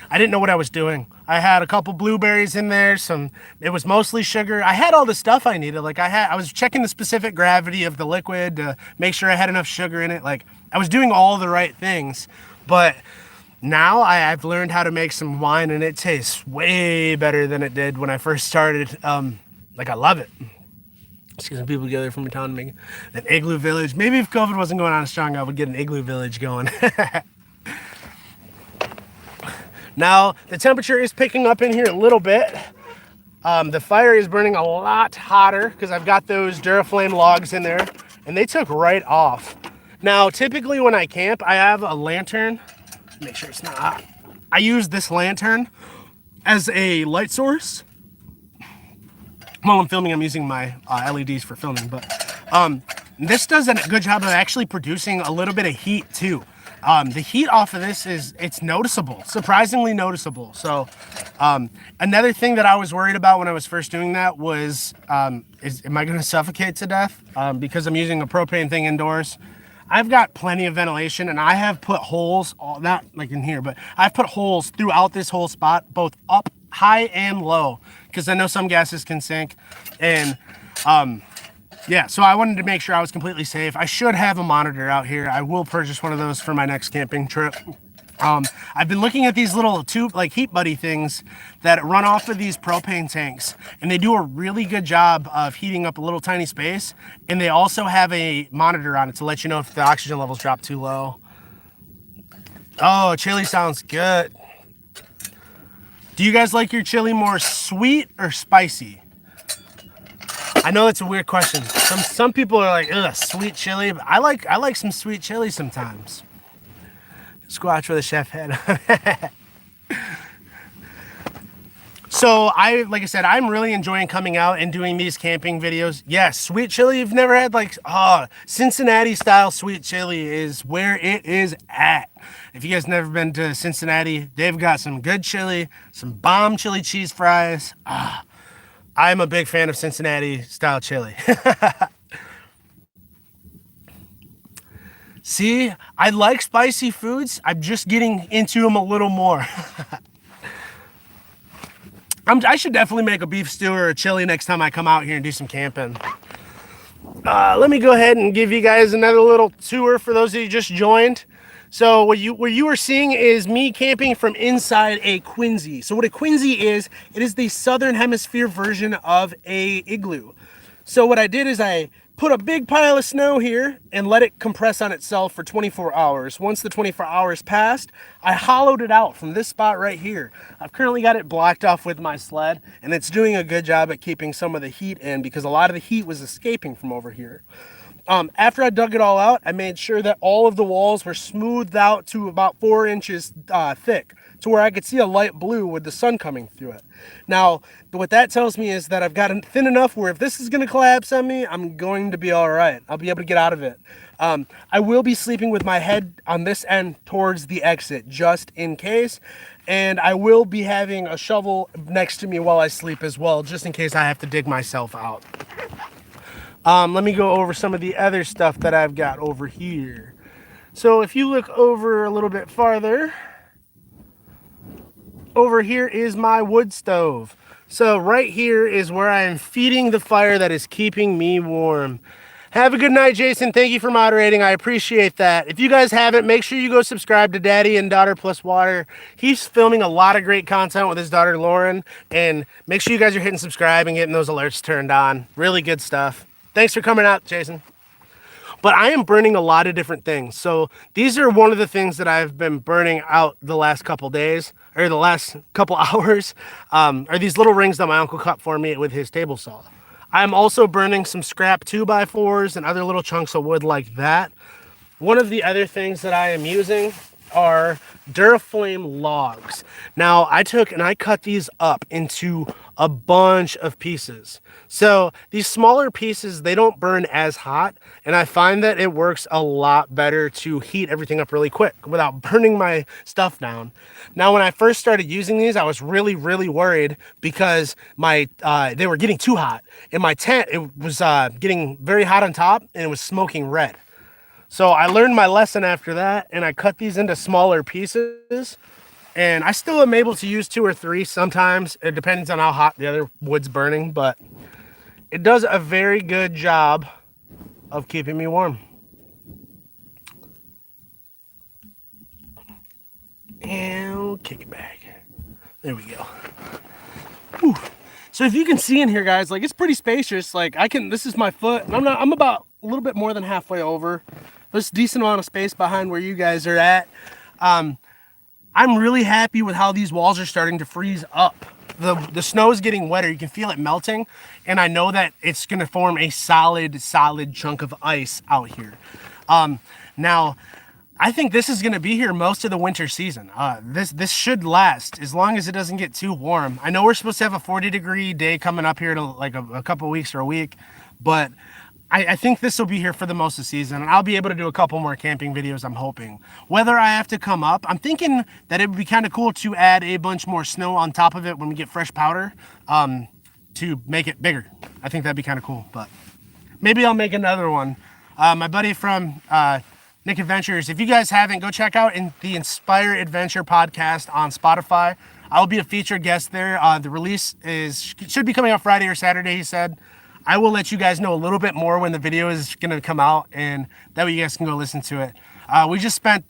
I didn't know what I was doing. I had a couple blueberries in there, it was mostly sugar. I had all the stuff I needed. Like I was checking the specific gravity of the liquid to make sure I had enough sugar in it. Like, I was doing all the right things, but now I've learned how to make some wine and it tastes way better than it did when I first started. Like, I love it. Just get some people together from my town to make an igloo village. Maybe if COVID wasn't going on as strong, I would get an igloo village going. Now, the temperature is picking up in here a little bit. The fire is burning a lot hotter because I've got those Duraflame logs in there and they took right off. Now, typically when I camp, I have a lantern. Make sure it's not hot. I use this lantern as a light source. While I'm filming, I'm using my LEDs for filming, but this does a good job of actually producing a little bit of heat too. The heat off of this it's noticeable, surprisingly noticeable. So another thing that I was worried about when I was first doing that was, am I gonna suffocate to death? Because I'm using a propane thing indoors. I've got plenty of ventilation and I have put holes, not like in here, but I've put holes throughout this whole spot, both up, high and low, because I know some gases can sink. And yeah, so I wanted to make sure I was completely safe. I should have a monitor out here. I will purchase one of those for my next camping trip. I've been looking at these little tube, like Heat Buddy things that run off of these propane tanks, and they do a really good job of heating up a little tiny space. And they also have a monitor on it to let you know if the oxygen levels drop too low. Oh, chili sounds good. Do you guys like your chili more sweet or spicy? I know that's a weird question. Some people are like, ugh, sweet chili, but I like some sweet chili sometimes. Squatch with a chef head. So like I said, I'm really enjoying coming out and doing these camping videos. Yes, sweet chili you've never had, like, Cincinnati style sweet chili is where it is at. If you guys never been to Cincinnati, they've got some good chili, some bomb chili cheese fries. I'm a big fan of Cincinnati style chili. See, I like spicy foods. I'm just getting into them a little more. I should definitely make a beef stew or a chili next time I come out here and do some camping. Let me go ahead and give you guys another little tour for those of you just joined. So what you are seeing is me camping from inside a Quinzhee. So what a Quinzhee is, it is the southern hemisphere version of a igloo. So what I did is I put a big pile of snow here and let it compress on itself for 24 hours. Once the 24 hours passed, I hollowed it out from this spot right here. I've currently got it blocked off with my sled, and it's doing a good job at keeping some of the heat in because a lot of the heat was escaping from over here. After I dug it all out, I made sure that all of the walls were smoothed out to about 4 inches thick, to where I could see a light blue with the sun coming through it. Now, what that tells me is that I've got it thin enough where if this is going to collapse on me, I'm going to be all right. I'll be able to get out of it. I will be sleeping with my head on this end towards the exit, just in case. And I will be having a shovel next to me while I sleep as well, just in case I have to dig myself out. Let me go over some of the other stuff that I've got over here. So if you look over a little bit farther, over here is my wood stove. So right here is where I am feeding the fire that is keeping me warm. Have a good night, Jason. Thank you for moderating. I appreciate that. If you guys haven't, make sure you go subscribe to Daddy and Daughter Plus Water. He's filming a lot of great content with his daughter, Lauren. And make sure you guys are hitting subscribe and getting those alerts turned on. Really good stuff. Thanks for coming out, Jason. But I am burning a lot of different things. So these are one of the things that I've been burning out the last couple days, or the last couple hours, are these little rings that my uncle cut for me with his table saw. I'm also burning some scrap 2x4s and other little chunks of wood like that. One of the other things that I am using are Duraflame logs. Now I took and I cut these up into a bunch of pieces. So these smaller pieces, they don't burn as hot, and I find that it works a lot better to heat everything up really quick without burning my stuff down. Now when I first started using these, I was really worried because they were getting too hot. In my tent, it was getting very hot on top and it was smoking red. So I learned my lesson after that, and I cut these into smaller pieces, and I still am able to use 2 or 3 sometimes. It depends on how hot the other wood's burning, but it does a very good job of keeping me warm. And we'll kick it back. There we go. Whew. So if you can see in here, guys, like, it's pretty spacious. Like, this is my foot, and I'm about a little bit more than halfway over. There's a decent amount of space behind where you guys are at. I'm really happy with how these walls are starting to freeze up. The snow is getting wetter. You can feel it melting, and I know that it's going to form a solid chunk of ice out here. Now, I think this is going to be here most of the winter season. This should last as long as it doesn't get too warm. I know we're supposed to have a 40-degree day coming up here to like a couple weeks or a week, but I think this will be here for the most of the season, and I'll be able to do a couple more camping videos, I'm hoping. Whether I have to come up, I'm thinking that it would be kind of cool to add a bunch more snow on top of it when we get fresh powder to make it bigger. I think that'd be kind of cool, but maybe I'll make another one. My buddy from Nick Adventures, if you guys haven't, go check out the Inspire Adventure podcast on Spotify. I will be a featured guest there. The release should be coming out Friday or Saturday, he said. I will let you guys know a little bit more when the video is going to come out, and that way you guys can go listen to it. We just spent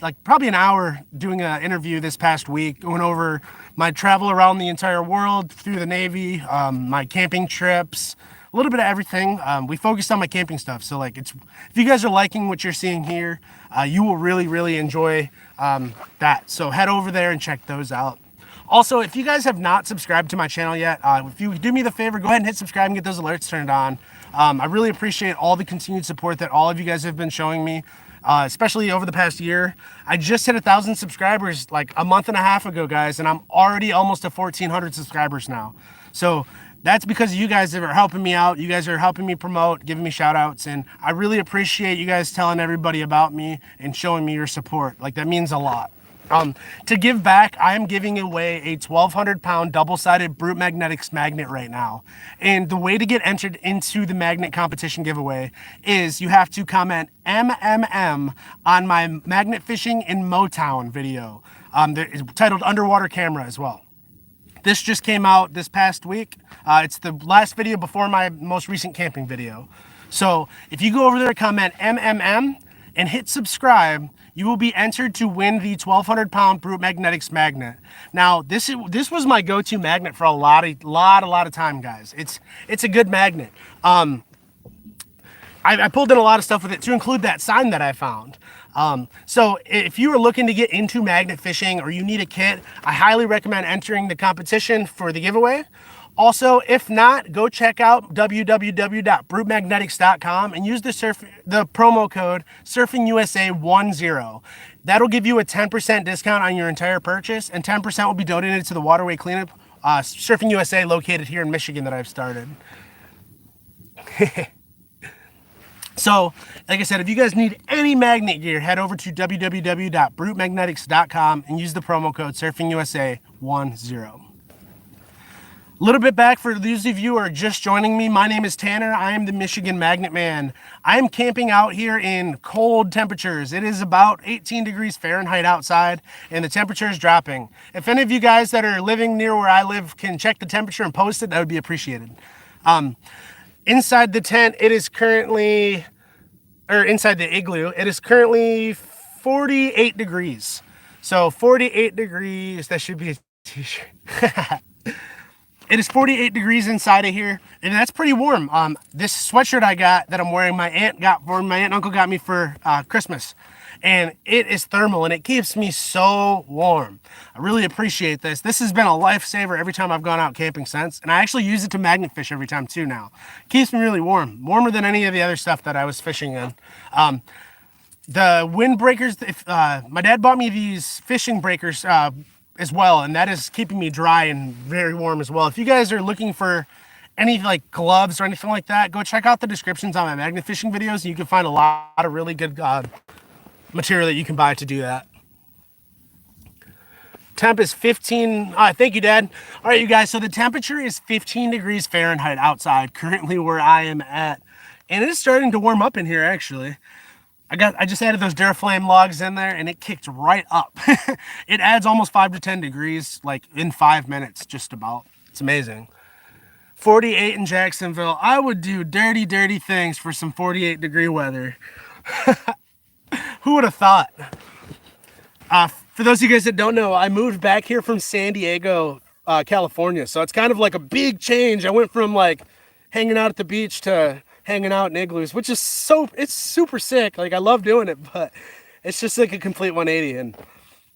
like probably an hour doing an interview this past week, going over my travel around the entire world through the Navy, my camping trips, a little bit of everything. We focused on my camping stuff. So like, if you guys are liking what you're seeing here, you will really enjoy that. So head over there and check those out. Also, if you guys have not subscribed to my channel yet, if you do me the favor, go ahead and hit subscribe and get those alerts turned on. I really appreciate all the continued support that all of you guys have been showing me. especially over the past year. I just hit 1,000 subscribers like a month and a half ago, guys, and I'm already almost at 1,400 subscribers now. So that's because you guys are helping me out. You guys are helping me promote, giving me shout outs, and I really appreciate you guys telling everybody about me and showing me your support. Like, that means a lot. To give back, I am giving away a 1,200 pound double-sided Brute Magnetics magnet right now. And the way to get entered into the magnet competition giveaway is you have to comment MMM on my magnet fishing in Motown video. It's titled Underwater Camera as well. This just came out this past week. It's the last video before my most recent camping video. So if you go over there and comment MMM and hit subscribe, you will be entered to win the 1,200 pound Brute Magnetics magnet. Now, this was my go-to magnet for a lot of time, guys. It's a good magnet. I pulled in a lot of stuff with it to include that sign that I found. So if you are looking to get into magnet fishing or you need a kit, I highly recommend entering the competition for the giveaway. Also, if not, go check out www.brutemagnetics.com and use the promo code SurfingUSA10. That'll give you a 10% discount on your entire purchase, and 10% will be donated to the Waterway Cleanup, Surfing USA, located here in Michigan, that I've started. So, like I said, if you guys need any magnet gear, head over to www.brutemagnetics.com and use the promo code SurfingUSA10. A little bit back for those of you who are just joining me, my name is Tanner. I am the Michigan Magnet Man. I am camping out here in cold temperatures. It is about 18 degrees Fahrenheit outside, and the temperature is dropping. If any of you guys that are living near where I live can check the temperature and post it, that would be appreciated. Inside the tent, it is currently, or inside the igloo, it is currently 48 degrees. So 48 degrees, that should be a t-shirt. It is 48 degrees inside of here, and that's pretty warm. This sweatshirt I got that I'm wearing, my aunt and uncle got me for Christmas, and it is thermal and it keeps me so warm. I really appreciate this. This has been a lifesaver every time I've gone out camping since, and I actually use it to magnet fish every time too now. Keeps me really warm, warmer than any of the other stuff that I was fishing in. The windbreakers, my dad bought me these fishing breakers as well, and that is keeping me dry and very warm as well. If you guys are looking for any like gloves or anything like that, go check out the descriptions on my magnet fishing videos, and you can find a lot of really good material that you can buy to do that. Temp is 15. Thank you, Dad. All right, you guys, so the temperature is 15 degrees Fahrenheit outside currently where I am at, and it is starting to warm up in here actually. I just added those Duraflame logs in there, and it kicked right up. It adds almost 5 to 10 degrees, like in 5 minutes, just about. It's amazing. 48 in Jacksonville. I would do dirty, dirty things for some 48 degree weather. Who would have thought? For those of you guys that don't know, I moved back here from San Diego, California. So it's kind of like a big change. I went from like hanging out at the beach to hanging out in igloos, which is it's super sick. Like, I love doing it, but it's just like a complete 180, and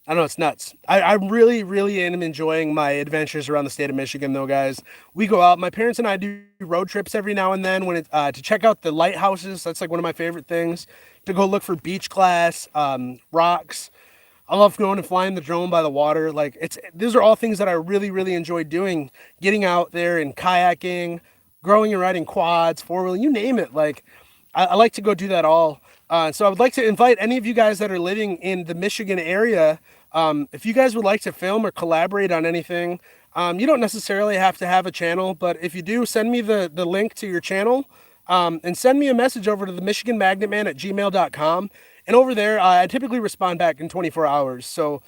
I don't know, it's nuts. I really, really am enjoying my adventures around the state of Michigan though, guys. We go out, my parents and I do road trips every now and then when to check out the lighthouses. That's like one of my favorite things, to go look for beach glass, rocks. I love going and flying the drone by the water. Like, these are all things that I really, really enjoy doing, getting out there and kayaking, growing and riding quads, four-wheeling, you name it. Like, I like to go do that all. So I would like to invite any of you guys that are living in the Michigan area, if you guys would like to film or collaborate on anything, you don't necessarily have to have a channel, but if you do, send me the link to your channel, and send me a message over to the michiganmagnetman@gmail.com. And over there, I typically respond back in 24 hours. So,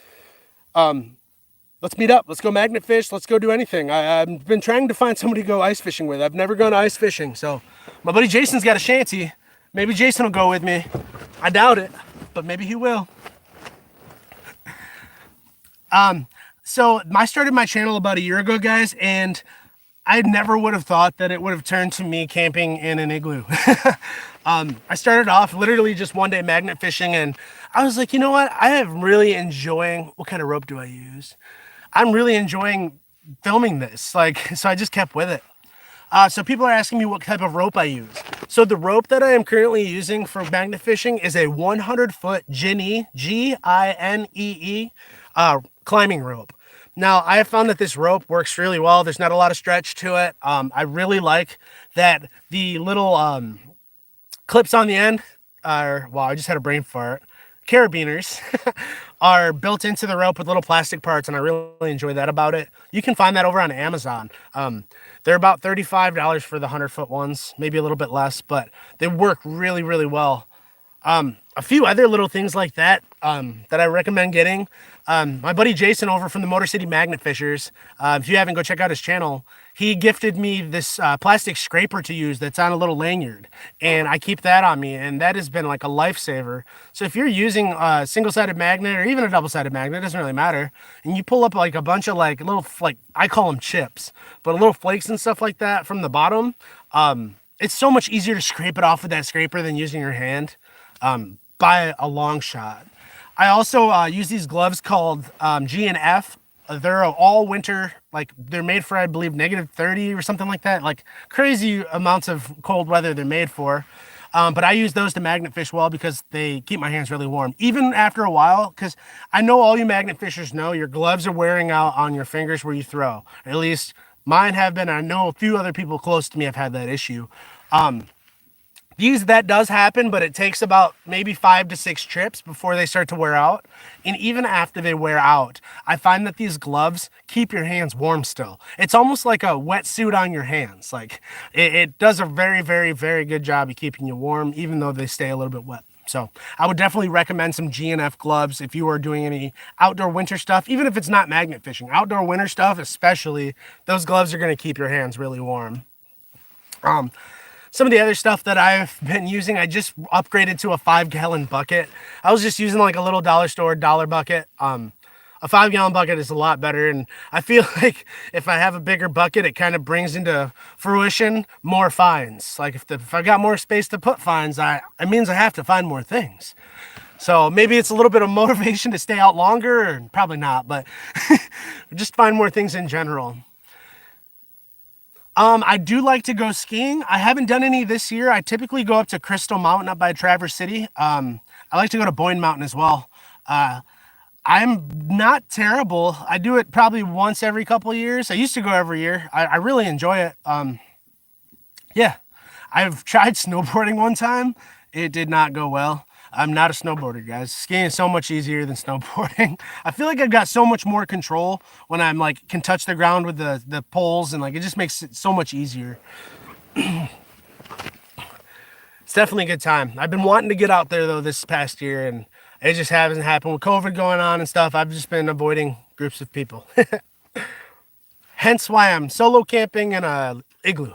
let's meet up. Let's go magnet fish. Let's go do anything. I've been trying to find somebody to go ice fishing with. I've never gone ice fishing. So my buddy Jason's got a shanty. Maybe Jason will go with me. I doubt it, but maybe he will. So I started my channel about a year ago, guys, and I never would have thought that it would have turned to me camping in an igloo. I started off literally just one day magnet fishing, and I was like, you know what? I am really enjoying, what kind of rope do I use? I'm really enjoying filming this. Like, so I just kept with it. So people are asking me what type of rope I use. So the rope that I am currently using for magnet fishing is a 100-foot Ginee, Ginee, climbing rope. Now, I have found that this rope works really well. There's not a lot of stretch to it. I really like that the little clips on the end are, wow, I just had a brain fart, carabiners are built into the rope with little plastic parts, and I really enjoy that about it. You can find that over on Amazon. They're about $35 for the 100-foot ones, maybe a little bit less, but they work really, really well. A few other little things like that that I recommend getting. My buddy Jason over from the Motor City Magnet Fishers, if you haven't, go check out his channel. He gifted me this plastic scraper to use that's on a little lanyard, and I keep that on me, and that has been like a lifesaver. So if you're using a single-sided magnet or even a double-sided magnet, it doesn't really matter, and you pull up like a bunch of like little, like, I call them chips, but little flakes and stuff like that from the bottom, it's so much easier to scrape it off with that scraper than using your hand. By a long shot. I also use these gloves called G&F. They're all winter, like they're made for, I believe, -30 or something like that, like crazy amounts of cold weather they're made for. But I use those to magnet fish well because they keep my hands really warm, even after a while, because I know all you magnet fishers know your gloves are wearing out on your fingers where you throw. At least mine have been. I know a few other people close to me have had that issue. That does happen, but it takes about maybe 5 to 6 trips before they start to wear out. And even after they wear out, I find that these gloves keep your hands warm still. It's almost like a wetsuit on your hands. Like it does a very, very, very good job of keeping you warm, even though they stay a little bit wet. So I would definitely recommend some G&F gloves if you are doing any outdoor winter stuff, even if it's not magnet fishing. Outdoor winter stuff, especially, those gloves are going to keep your hands really warm. Some of the other stuff that I've been using, I just upgraded to a 5-gallon bucket. I was just using like a little dollar store dollar bucket. A 5-gallon bucket is a lot better, and I feel like if I have a bigger bucket, it kind of brings into fruition more finds. Like if I got more space to put finds, it means I have to find more things. So maybe it's a little bit of motivation to stay out longer, or probably not, but just find more things in general. I do like to go skiing. I haven't done any this year. I typically go up to Crystal Mountain up by Traverse City. I like to go to Boyne Mountain as well. I'm not terrible. I do it probably once every couple of years. I used to go every year. I really enjoy it. Yeah, I've tried snowboarding one time. It did not go well. I'm not a snowboarder, guys. Skiing is so much easier than snowboarding. I feel like I've got so much more control when I'm like can touch the ground with the poles, and like it just makes it so much easier. It's definitely a good time. I've been wanting to get out there though this past year, and it just hasn't happened with COVID going on and stuff. I've just been avoiding groups of people. Hence why I'm solo camping in a igloo.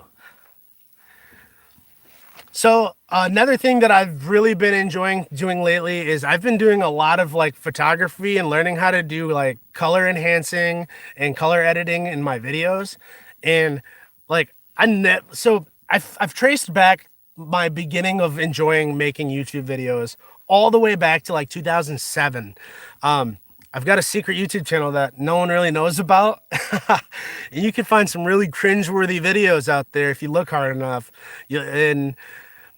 So another thing that I've really been enjoying doing lately is I've been doing a lot of like photography and learning how to do like color enhancing and color editing in my videos. And like I've traced back my beginning of enjoying making YouTube videos all the way back to like 2007. I've got a secret YouTube channel that no one really knows about. And you can find some really cringeworthy videos out there if you look hard enough. And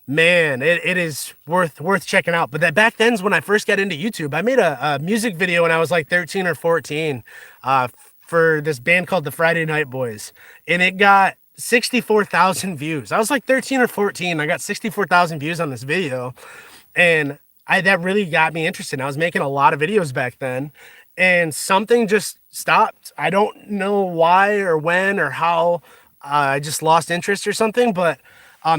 man, it is worth checking out. But that back then's when I first got into YouTube. I made a music video when I was like 13 or 14 for this band called the Friday Night Boys. And it got 64,000 views. I was like 13 or 14. I got 64,000 views on this video. And that really got me interested. I was making a lot of videos back then, and something just stopped. I don't know why or when or how. I just lost interest or something, but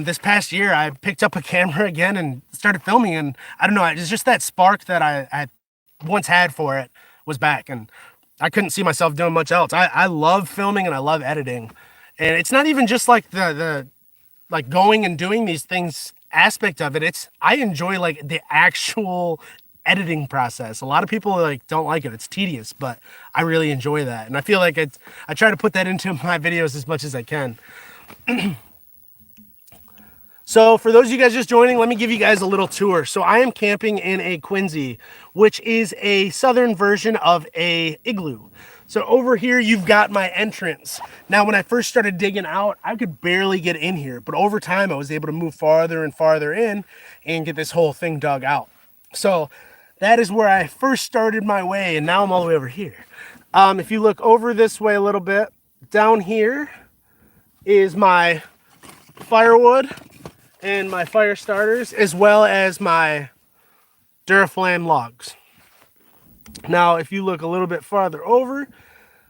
this past year I picked up a camera again and started filming, and I don't know, it's just that spark that I once had for it was back, and I couldn't see myself doing much else. I love filming and I love editing, and it's not even just like the like going and doing these things aspect of it. I enjoy like the actual editing process. A lot of people like don't like it. It's tedious, but I really enjoy that. And I feel like I try to put that into my videos as much as I can. So for those of you guys just joining, let me give you guys a little tour. So I am camping in a Quincy, which is a southern version of a igloo. So over here, you've got my entrance. Now, when I first started digging out, I could barely get in here, but over time, I was able to move farther and farther in and get this whole thing dug out. So that is where I first started my way, and now I'm all the way over here. If you look over this way a little bit, down here is my firewood and my fire starters, as well as my Duraflame logs. Now, if you look a little bit farther over,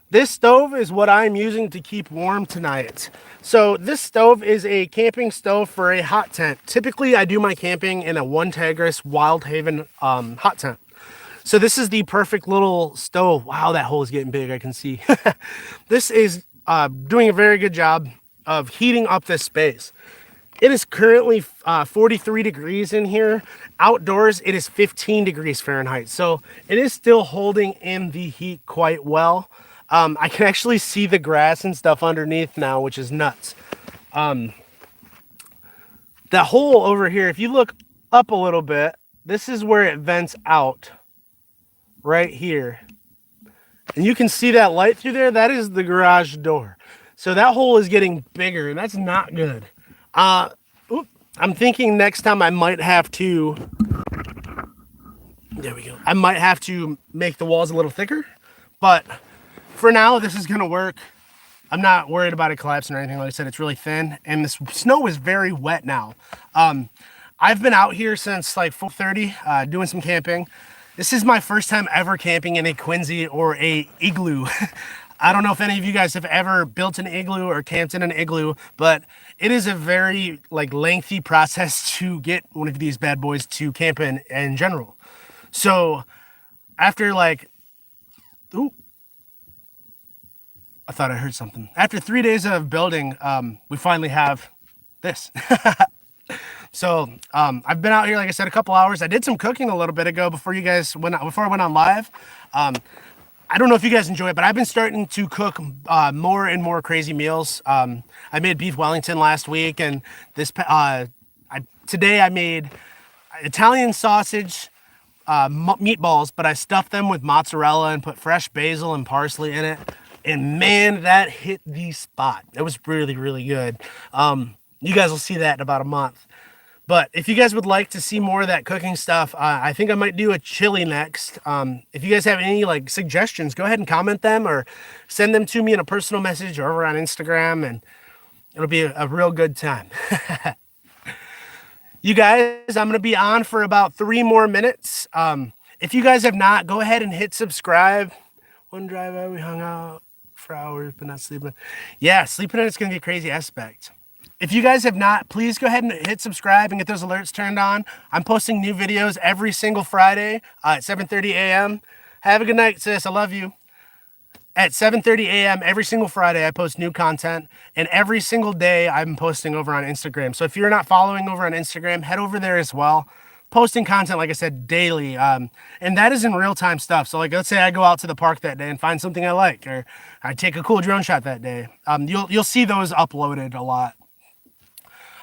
this stove is what I'm using to keep warm tonight. So this stove is a camping stove for a hot tent. Typically, I do my camping in a One Tigris Wildhaven hot tent. So this is the perfect little stove. Wow, that hole is getting big, I can see. This is doing a very good job of heating up this space. It is currently 43 degrees in here. Outdoors, it is 15 degrees Fahrenheit. So it is still holding in the heat quite well. I can actually see the grass and stuff underneath now, which is nuts. That hole over here, if you look up a little bit, this is where it vents out right here. And you can see that light through there. That is the garage door. So that hole is getting bigger, and that's not good. I'm thinking next time I might have to, there we go. I might have to make the walls a little thicker, but for now, this is gonna work. I'm not worried about it collapsing or anything. Like I said, it's really thin, and the snow is very wet now. I've been out here since like 4:30 doing some camping. This is my first time ever camping in a Quincy or a igloo. I don't know if any of you guys have ever built an igloo or camped in an igloo, but it is a very lengthy process to get one of these bad boys to camp in general. So after ooh, I thought I heard something. After 3 days of building, we finally have this. So I've been out here, like I said, a couple hours. I did some cooking a little bit ago before I went on live. I don't know if you guys enjoy it, but I've been starting to cook more and more crazy meals. I made beef Wellington last week, and today I made Italian sausage meatballs, but I stuffed them with mozzarella and put fresh basil and parsley in it. And man, that hit the spot. It was really, really good. You guys will see that in about a month. But if you guys would like to see more of that cooking stuff, I think I might do a chili next. If you guys have any suggestions, go ahead and comment them or send them to me in a personal message or over on Instagram, and it'll be a real good time. You guys, I'm going to be on for about 3 more minutes. If you guys have not, go ahead and hit subscribe. One drive out, we hung out for hours, but not sleeping. Yeah, sleeping in it's going to be a crazy aspect. If you guys have not, please go ahead and hit subscribe and get those alerts turned on. I'm posting new videos every single Friday at 7:30 a.m. Have a good night, sis. I love you. At 7:30 a.m. every single Friday, I post new content. And every single day, I'm posting over on Instagram. So if you're not following over on Instagram, head over there as well. Posting content, like I said, daily. And that is in real-time stuff. So let's say I go out to the park that day and find something I like, or I take a cool drone shot that day. You'll see those uploaded a lot.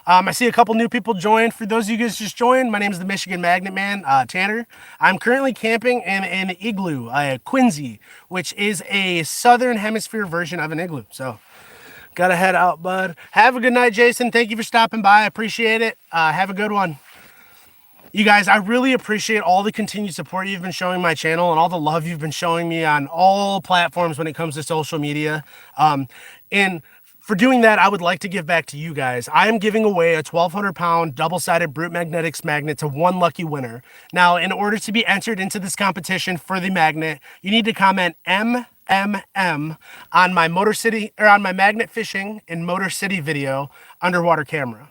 I see a couple new people join. For those of you guys just joined, my name is the Michigan Magnet Man, Tanner. I'm currently camping in an igloo, a Quincy, which is a southern hemisphere version of an igloo. So, gotta head out, bud. Have a good night, Jason. Thank you for stopping by. I appreciate it. Have a good one. You guys, I really appreciate all the continued support you've been showing my channel and all the love you've been showing me on all platforms when it comes to social media. And for doing that, I would like to give back to you guys. I am giving away a 1,200-pound double-sided Brute Magnetics magnet to one lucky winner. Now, in order to be entered into this competition for the magnet, you need to comment MMM on my Motor City or on my magnet fishing and Motor City video underwater camera.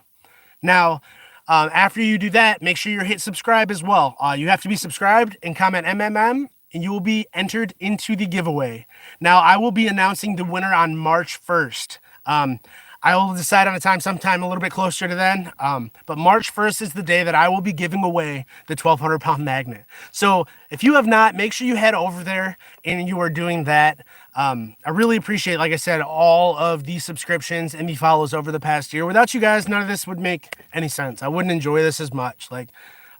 Now, after you do that, make sure you hit subscribe as well. You have to be subscribed and comment MMM, and you will be entered into the giveaway. Now, I will be announcing the winner on March 1st. I will decide on a time sometime a little bit closer to then. But March 1st is the day that I will be giving away the 1,200-pound magnet. So if you have not, make sure you head over there and you are doing that. I really appreciate, like I said, all of the subscriptions and the follows over the past year. Without you guys, none of this would make any sense. I wouldn't enjoy this as much.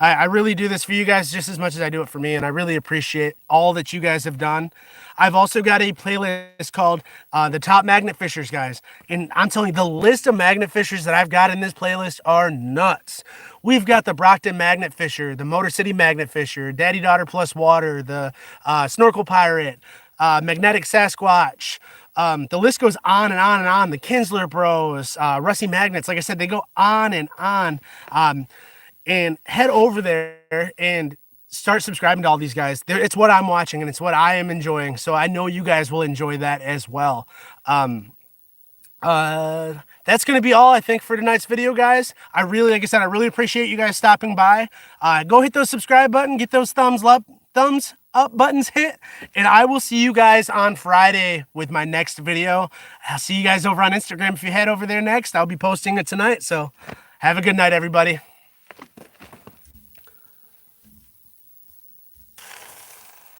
I I really do this for you guys just as much as I do it for me, and I really appreciate all that you guys have done. I've also got a playlist called the Top Magnet Fishers, guys. And I'm telling you, the list of magnet fishers that I've got in this playlist are nuts. We've got the Brockton Magnet Fisher, the Motor City Magnet Fisher, Daddy Daughter Plus Water, the Snorkel Pirate, Magnetic Sasquatch. The list goes on and on and on. The Kinsler Bros, Rusty Magnets. Like I said, they go on and on. And head over there and start subscribing to all these guys. It's what I'm watching and it's what I am enjoying. So I know you guys will enjoy that as well. That's going to be all, I think, for tonight's video, guys. Like I said, I really appreciate you guys stopping by. Go hit those subscribe button, get those thumbs up buttons hit, and I will see you guys on Friday with my next video. I'll see you guys over on Instagram if you head over there next. I'll be posting it tonight. So have a good night, everybody.